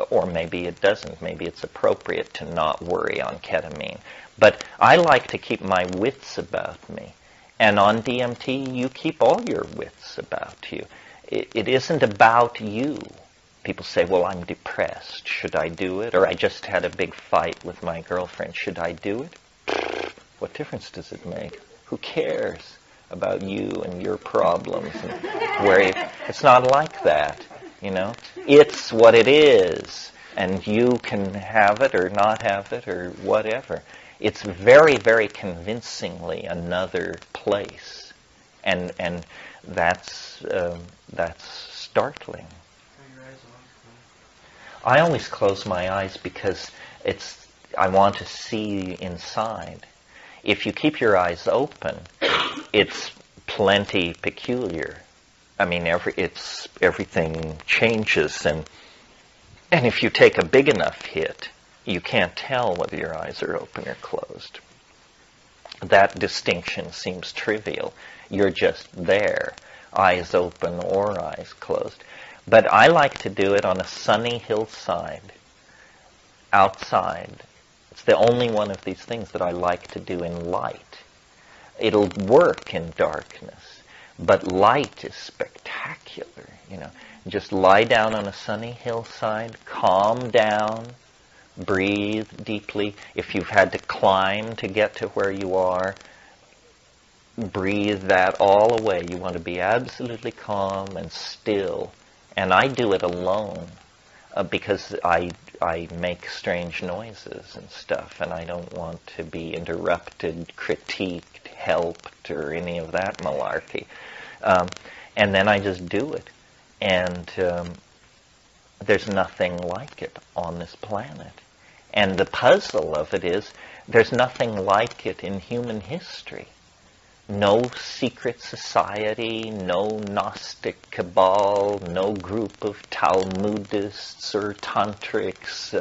Or maybe it doesn't. Maybe it's appropriate to not worry on ketamine. But I like to keep my wits about me. And on DMT, you keep all your wits about you. It isn't about you. People say, well, I'm depressed. Should I do it? Or I just had a big fight with my girlfriend. Should I do it? What difference does it make? Who cares about you and your problems? And it's not like that. It's what it is, and you can have it or not have it or whatever. It's very, very convincingly another place, and that's startling. I always close my eyes because I want to see inside. If you keep your eyes open, it's plenty peculiar. I mean, everything changes, and if you take a big enough hit, you can't tell whether your eyes are open or closed. That distinction seems trivial. You're just there, eyes open or eyes closed. But I like to do it on a sunny hillside, outside. It's the only one of these things that I like to do in light. It'll work in darkness. But light is spectacular, Just lie down on a sunny hillside, calm down, breathe deeply. If you've had to climb to get to where you are, breathe that all away. You want to be absolutely calm and still. And I do it alone because I make strange noises and stuff, and I don't want to be interrupted, critiqued, helped, or any of that malarkey. And then I just do it. And there's nothing like it on this planet. And the puzzle of it is there's nothing like it in human history. No secret society, no Gnostic cabal, no group of Talmudists or Tantrics.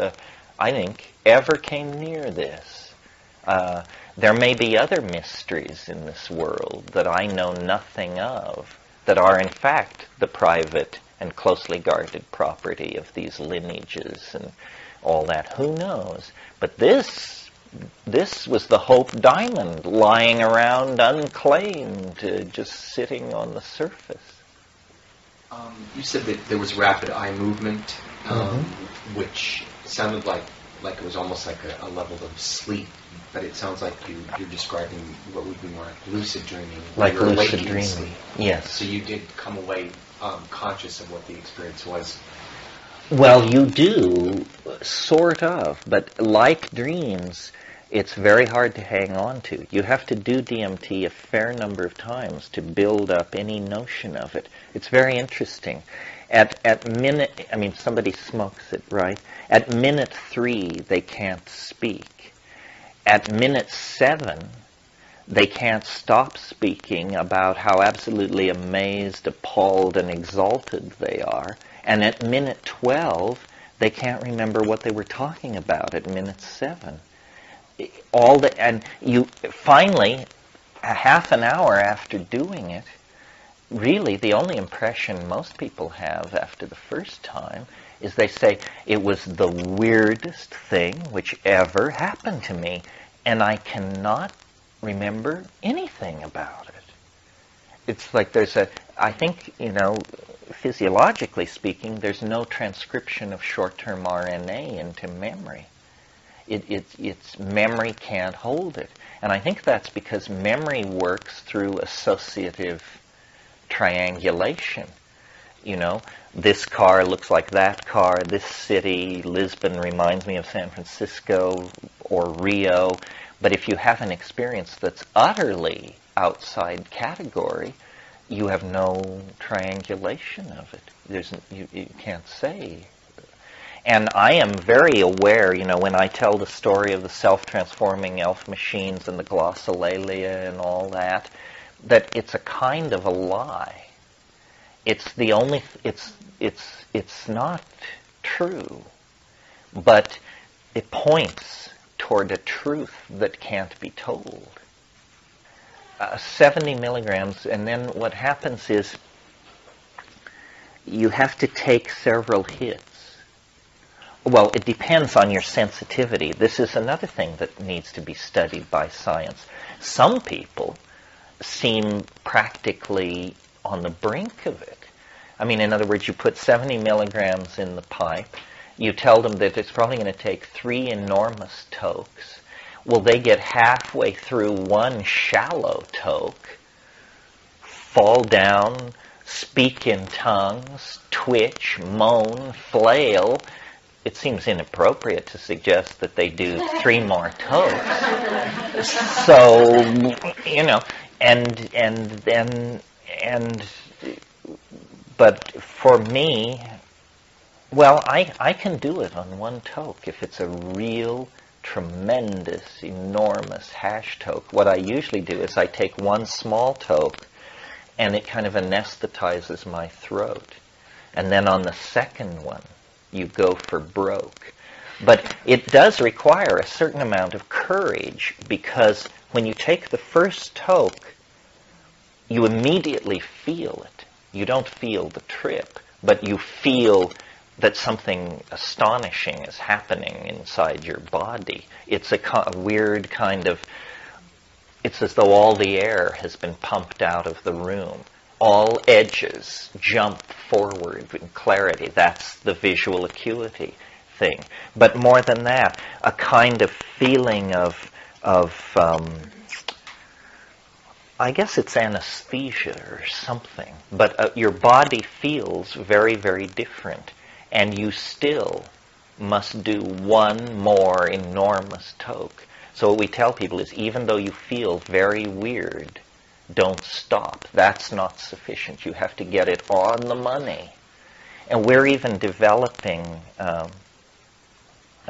I think, ever came near this. There may be other mysteries in this world that I know nothing of, that are in fact the private and closely guarded property of these lineages and all that. Who knows? But this was the Hope Diamond lying around unclaimed, just sitting on the surface. You said that there was rapid eye movement, which sounded like it was almost like a level of sleep, but it sounds like you're describing what would be more like lucid dreaming. Like You're lucid awake in dreaming, sleep. yes. So you did come away conscious of what the experience was. Well, you do, sort of, but like dreams, it's very hard to hang on to. You have to do DMT a fair number of times to build up any notion of it. It's very interesting. Somebody smokes it, right? At minute 3, they can't speak. At minute 7, they can't stop speaking about how absolutely amazed, appalled, and exalted they are. And at minute 12, they can't remember what they were talking about at minute 7. And you finally, a half an hour after doing it, really the only impression most people have after the first time is they say, it was the weirdest thing which ever happened to me, and I cannot remember anything about it. It's like I think, physiologically speaking, there's no transcription of short-term RNA into memory. Its memory can't hold it. And I think that's because memory works through associative triangulation. This car looks like that car, this city, Lisbon reminds me of San Francisco or Rio. But if you have an experience that's utterly outside category, you have no triangulation of it. You can't say. And I am very aware, when I tell the story of the self-transforming elf machines and the glossolalia and all that it's a kind of a lie. It's the only, it's not true, but it points toward a truth that can't be told. 70 milligrams, and then what happens is you have to take several hits. Well, it depends on your sensitivity. This is another thing that needs to be studied by science. Some people seem practically on the brink of it. In other words, you put 70 milligrams in the pipe, you tell them that it's probably going to take 3 enormous tokes. Well, they get halfway through one shallow toke, fall down, speak in tongues, twitch, moan, flail. It seems inappropriate to suggest that they do 3 more tokes. So, but for me, well, I can do it on one toke if it's a real, tremendous, enormous hash toke. What I usually do is I take one small toke and it kind of anesthetizes my throat. And then on the second one, you go for broke. But it does require a certain amount of courage, because when you take the first toke, you immediately feel it. You don't feel the trip, but you feel that something astonishing is happening inside your body. It's a weird kind of, it's as though all the air has been pumped out of the room. All edges jump forward in clarity. That's the visual acuity thing. But more than that, a kind of feeling of I guess it's anesthesia or something. But your body feels very, very different. And you still must do one more enormous toke. So what we tell people is, even though you feel very weird, don't stop. That's not sufficient. You have to get it on the money. And we're even developing a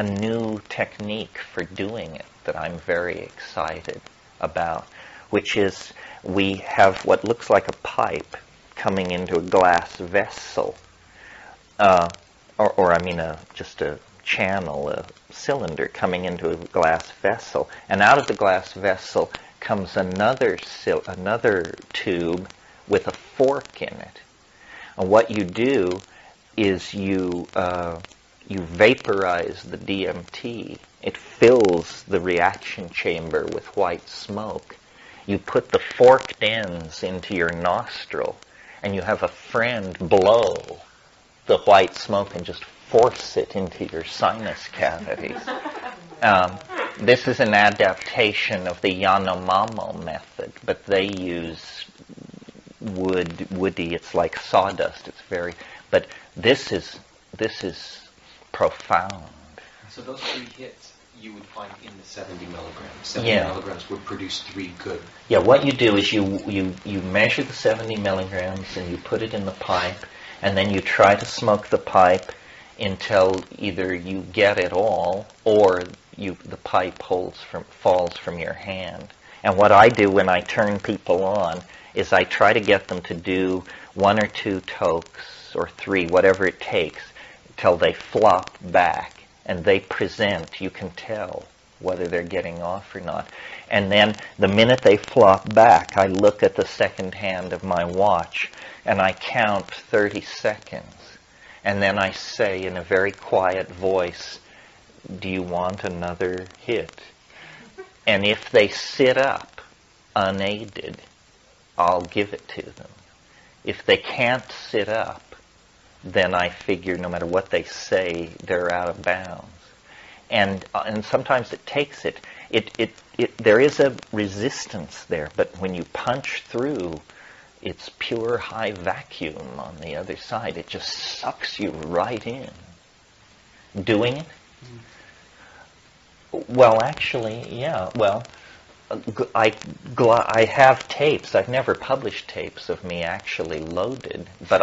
new technique for doing it that I'm very excited about, which is we have what looks like a pipe coming into a glass vessel, just a channel, a cylinder coming into a glass vessel, and out of the glass vessel comes another tube with a fork in it. And what you do is you vaporize the DMT. It fills the reaction chamber with white smoke. You put the forked ends into your nostril, and you have a friend blow the white smoke and just force it into your sinus cavities. This is an adaptation of the Yanomamo method, but they use woody. It's like sawdust. It's very. But this is profound. So those 3 hits you would find in the 70 milligrams. 70 Yeah. milligrams would produce 3 good. Yeah, what you do is you measure the 70 milligrams and you put it in the pipe, and then you try to smoke the pipe until either you get it all or the pipe falls from your hand. And what I do when I turn people on is I try to get them to do 1 or 2 tokes or 3, whatever it takes, till they flop back. And they present, you can tell whether they're getting off or not. And then the minute they flop back, I look at the second hand of my watch and I count 30 seconds. And then I say in a very quiet voice, "Do you want another hit?" And if they sit up unaided, I'll give it to them. If they can't sit up, then I figure no matter what they say, they're out of bounds. And sometimes it takes it. There is a resistance there, but when you punch through, it's pure high vacuum on the other side. It just sucks you right in. Doing it? Well, actually, yeah. Well, I have tapes. I've never published tapes of me actually loaded, but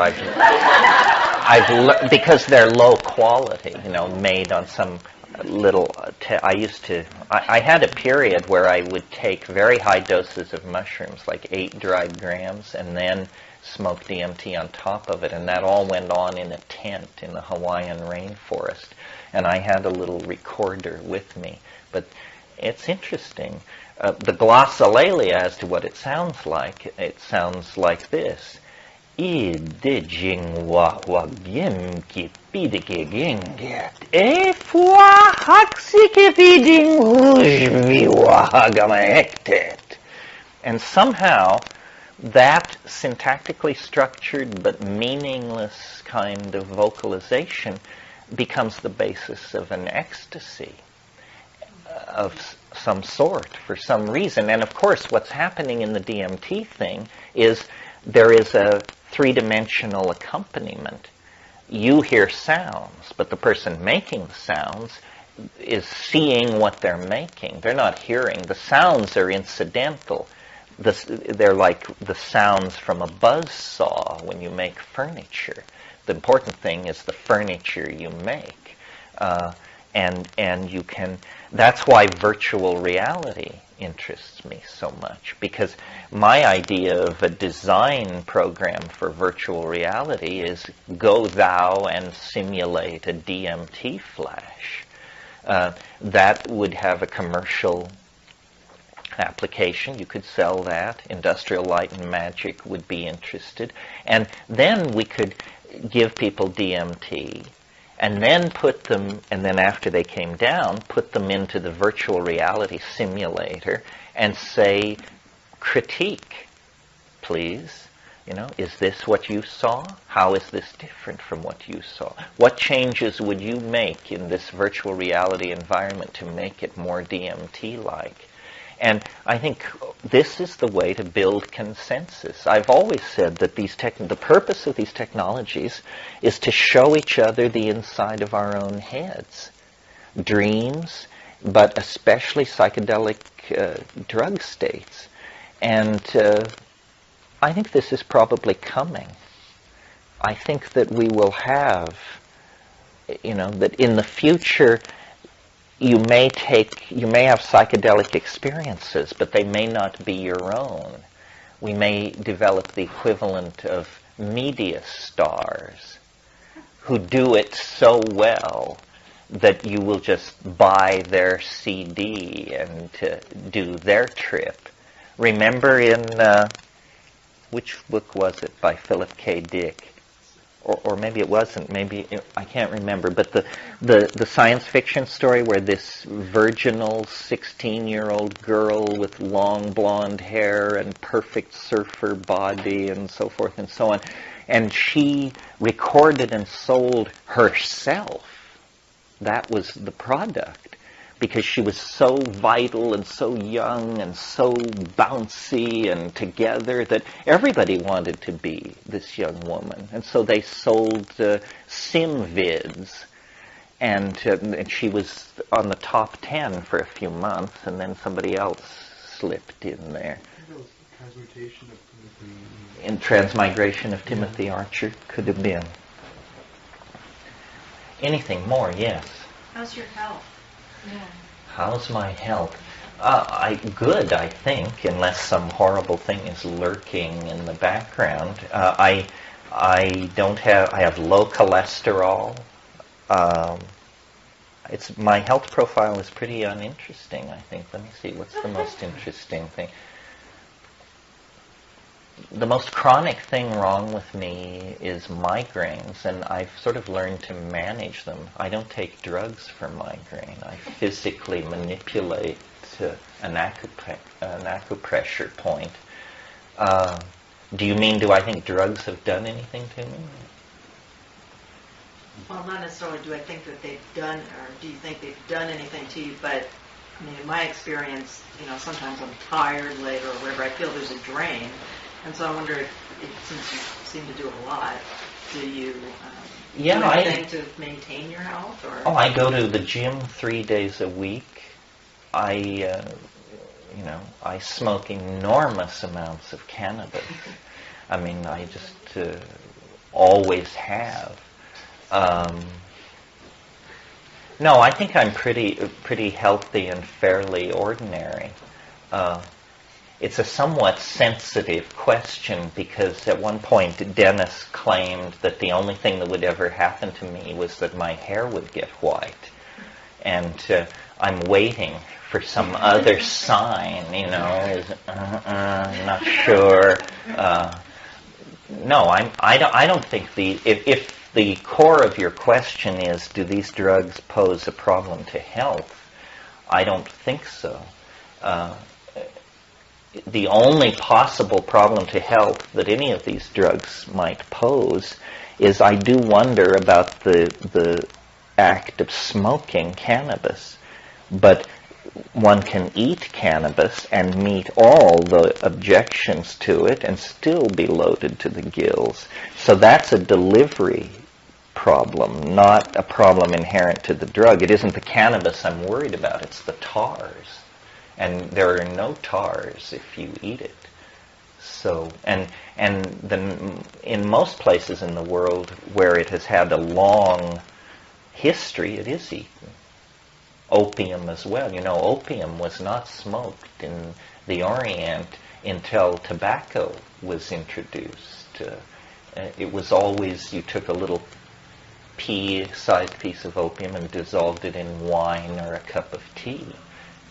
because they're low quality, made on some little. I had a period where I would take very high doses of mushrooms, like 8 dried grams, and then smoke DMT on top of it, and that all went on in a tent in the Hawaiian rainforest. And I had a little recorder with me, but it's interesting. The glossolalia as to what it sounds like this. And somehow that syntactically structured but meaningless kind of vocalization becomes the basis of an ecstasy of some sort for some reason. And of course what's happening in the DMT thing is there is a 3-dimensional accompaniment. You hear sounds, but the person making the sounds is seeing what they're making. They're not hearing. The sounds are incidental. They're like the sounds from a buzz saw when you make furniture. The important thing is the furniture you make. And you can. That's why virtual reality interests me so much, because my idea of a design program for virtual reality is go thou and simulate a DMT flash. That would have a commercial application. You could sell that. Industrial Light and Magic would be interested. And then we could give people DMT and then and then after they came down, put them into the virtual reality simulator and say, critique, please. Is this what you saw? How is this different from what you saw? What changes would you make in this virtual reality environment to make it more DMT-like? And I think this is the way to build consensus. I've always said that the purpose of these technologies is to show each other the inside of our own heads. Dreams, but especially psychedelic drug states. And I think this is probably coming. I think that we will have, that in the future you may have psychedelic experiences, but they may not be your own. We may develop the equivalent of media stars who do it so well that you will just buy their CD and to do their trip. Remember in, which book was it by Philip K. Dick? Or maybe it wasn't, I can't remember, but the science fiction story where this virginal 16-year-old girl with long blonde hair and perfect surfer body and so forth and so on, and she recorded and sold herself. That was the product, because she was so vital and so young and so bouncy and together that everybody wanted to be this young woman. And so they sold SimVids, and she was on the top 10 for a few months, and then somebody else slipped in there. Transmutation of Timothy. In Transmigration of Timothy Archer, could have been. Anything more? Yes. How's your health? Yeah. How's my health? Good, I think, unless some horrible thing is lurking in the background. I have low cholesterol. My health profile is pretty uninteresting, I think. Let me see, what's the most interesting thing? The most chronic thing wrong with me is migraines, and I've sort of learned to manage them. I don't take drugs for migraine. I physically manipulate an acupressure point. Do you mean, do I think drugs have done anything to me? Well, not necessarily do I think that they've done, or do you think they've done anything to you, but I mean, in my experience, sometimes I'm tired later or whatever, I feel there's a drain. And so I wonder if since you seem to do it a lot, do you do anything to maintain your health? Or? I go to the gym 3 days a week. I smoke enormous amounts of cannabis. I mean, I just always have. No, I think I'm pretty healthy and fairly ordinary. It's a somewhat sensitive question because at one point Dennis claimed that the only thing that would ever happen to me was that my hair would get white. And I'm waiting for some other sign, not sure. No, I don't think if the core of your question is, do these drugs pose a problem to health? I don't think so. The only possible problem to health that any of these drugs might pose is I do wonder about the act of smoking cannabis. But one can eat cannabis and meet all the objections to it and still be loaded to the gills. So that's a delivery problem, not a problem inherent to the drug. It isn't the cannabis I'm worried about, it's the tars. And there are no tars if you eat it. So, and then in most places in the world where it has had a long history, it is eaten. Opium as well. Opium was not smoked in the Orient until tobacco was introduced. It was always, you took a little pea-sized piece of opium and dissolved it in wine or a cup of tea.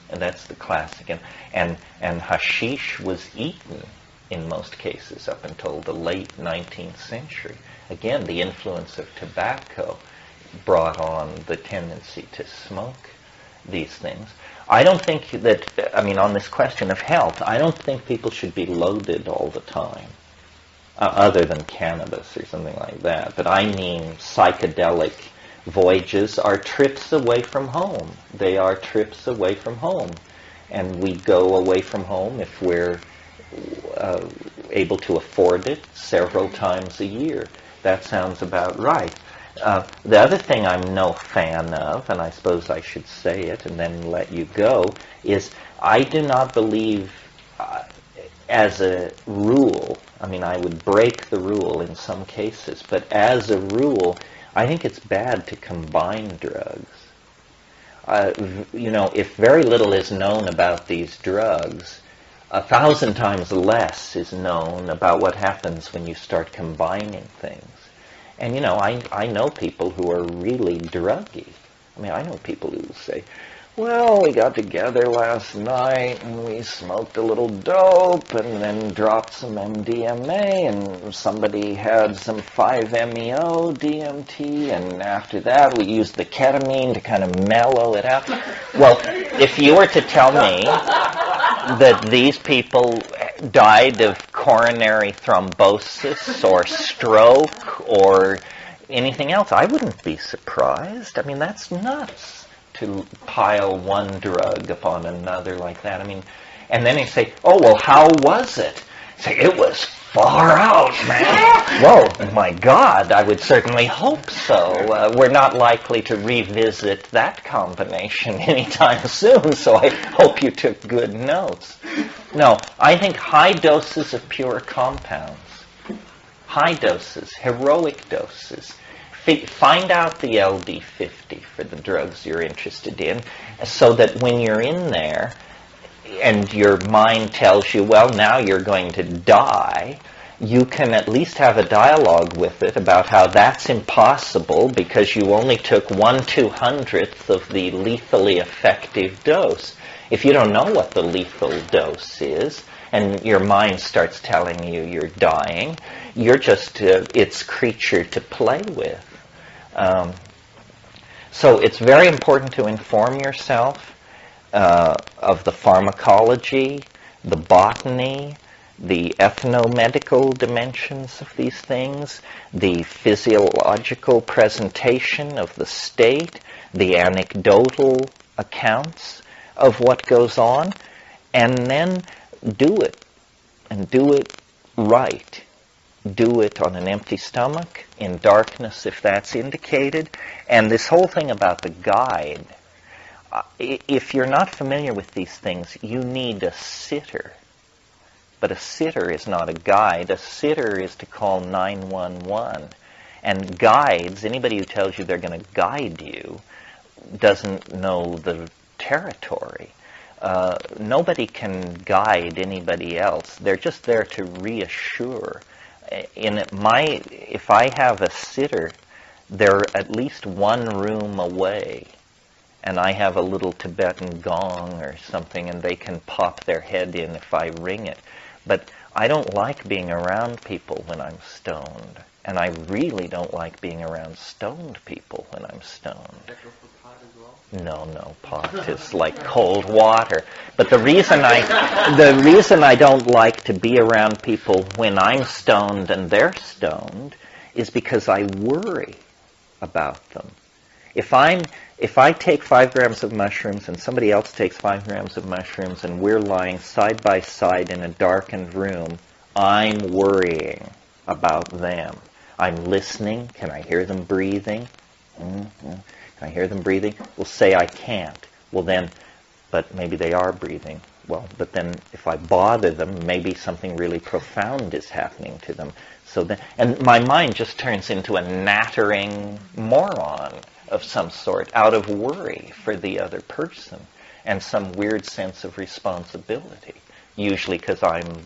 And that's the classic. And hashish was eaten in most cases up until the late 19th century. Again, the influence of tobacco brought on the tendency to smoke these things. I don't think that, on this question of health, I don't think people should be loaded all the time, other than cannabis or something like that. But I mean psychedelic voyages are trips away from home. They are trips away from home. And we go away from home if we're able to afford it several times a year. That sounds about right. The other thing I'm no fan of, and I suppose I should say it and then let you go, is I do not believe as a rule, I would break the rule in some cases, but as a rule, I think it's bad to combine drugs. If very little is known about these drugs, 1,000 times less is known about what happens when you start combining things. And, I know people who are really druggy. I mean, I know people who say, well, we got together last night and we smoked a little dope and then dropped some MDMA and somebody had some 5-MeO DMT and after that we used the ketamine to kind of mellow it out. Well, if you were to tell me that these people died of coronary thrombosis or stroke or anything else, I wouldn't be surprised. I mean, that's nuts to pile one drug upon another like that. I mean, and then they say, oh, well, how was it? Say, it was far out, man. Whoa, my God, I would certainly hope so. We're not likely to revisit that combination anytime soon, so I hope you took good notes. No, I think high doses of pure compounds, high doses, heroic doses, find out the LD50 for the drugs you're interested in, so that when you're in there and your mind tells you, well, now you're going to die, you can at least have a dialogue with it about how that's impossible because you only took 1/200th of the lethally effective dose. If you don't know what the lethal dose is, and your mind starts telling you you're dying, you're just its creature to play with. So it's very important to inform yourself of the pharmacology, the botany, the ethnomedical dimensions of these things, the physiological presentation of the state, the anecdotal accounts of what goes on, and then do it, and do it right. Do it on an empty stomach, in darkness if that's indicated. And this whole thing about the guide, if you're not familiar with these things, you need a sitter. But a sitter is not a guide. A sitter is to call 911. And guides, anybody who tells you they're going to guide you, doesn't know the territory. Nobody can guide anybody else. They're just there to reassure. If I have a sitter, they're at least one room away, and I have a little Tibetan gong or something, and they can pop their head in if I ring it. But I don't like being around people when I'm stoned, and I really don't like being around stoned people when I'm stoned. No, pot is like cold water. But the reason I don't like to be around people when I'm stoned and they're stoned is because I worry about them. If I take 5 grams of mushrooms and somebody else takes 5 grams of mushrooms and we're lying side by side in a darkened room, I'm worrying about them. I'm listening. Can I hear them breathing? Mm-hmm. Can I hear them breathing? Well, say I can't. Well then, but maybe they are breathing. Well, but then if I bother them, maybe something really profound is happening to them. So then, and my mind just turns into a nattering moron of some sort out of worry for the other person and some weird sense of responsibility, usually because I'm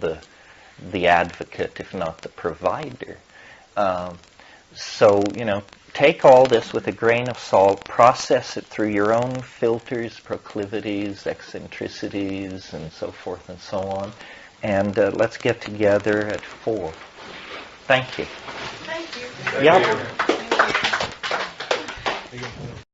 the advocate, if not the provider. So, take all this with a grain of salt, process it through your own filters, proclivities, eccentricities, and so forth and so on. And let's get together at 4. Thank you. Thank you. Yep. Thank you.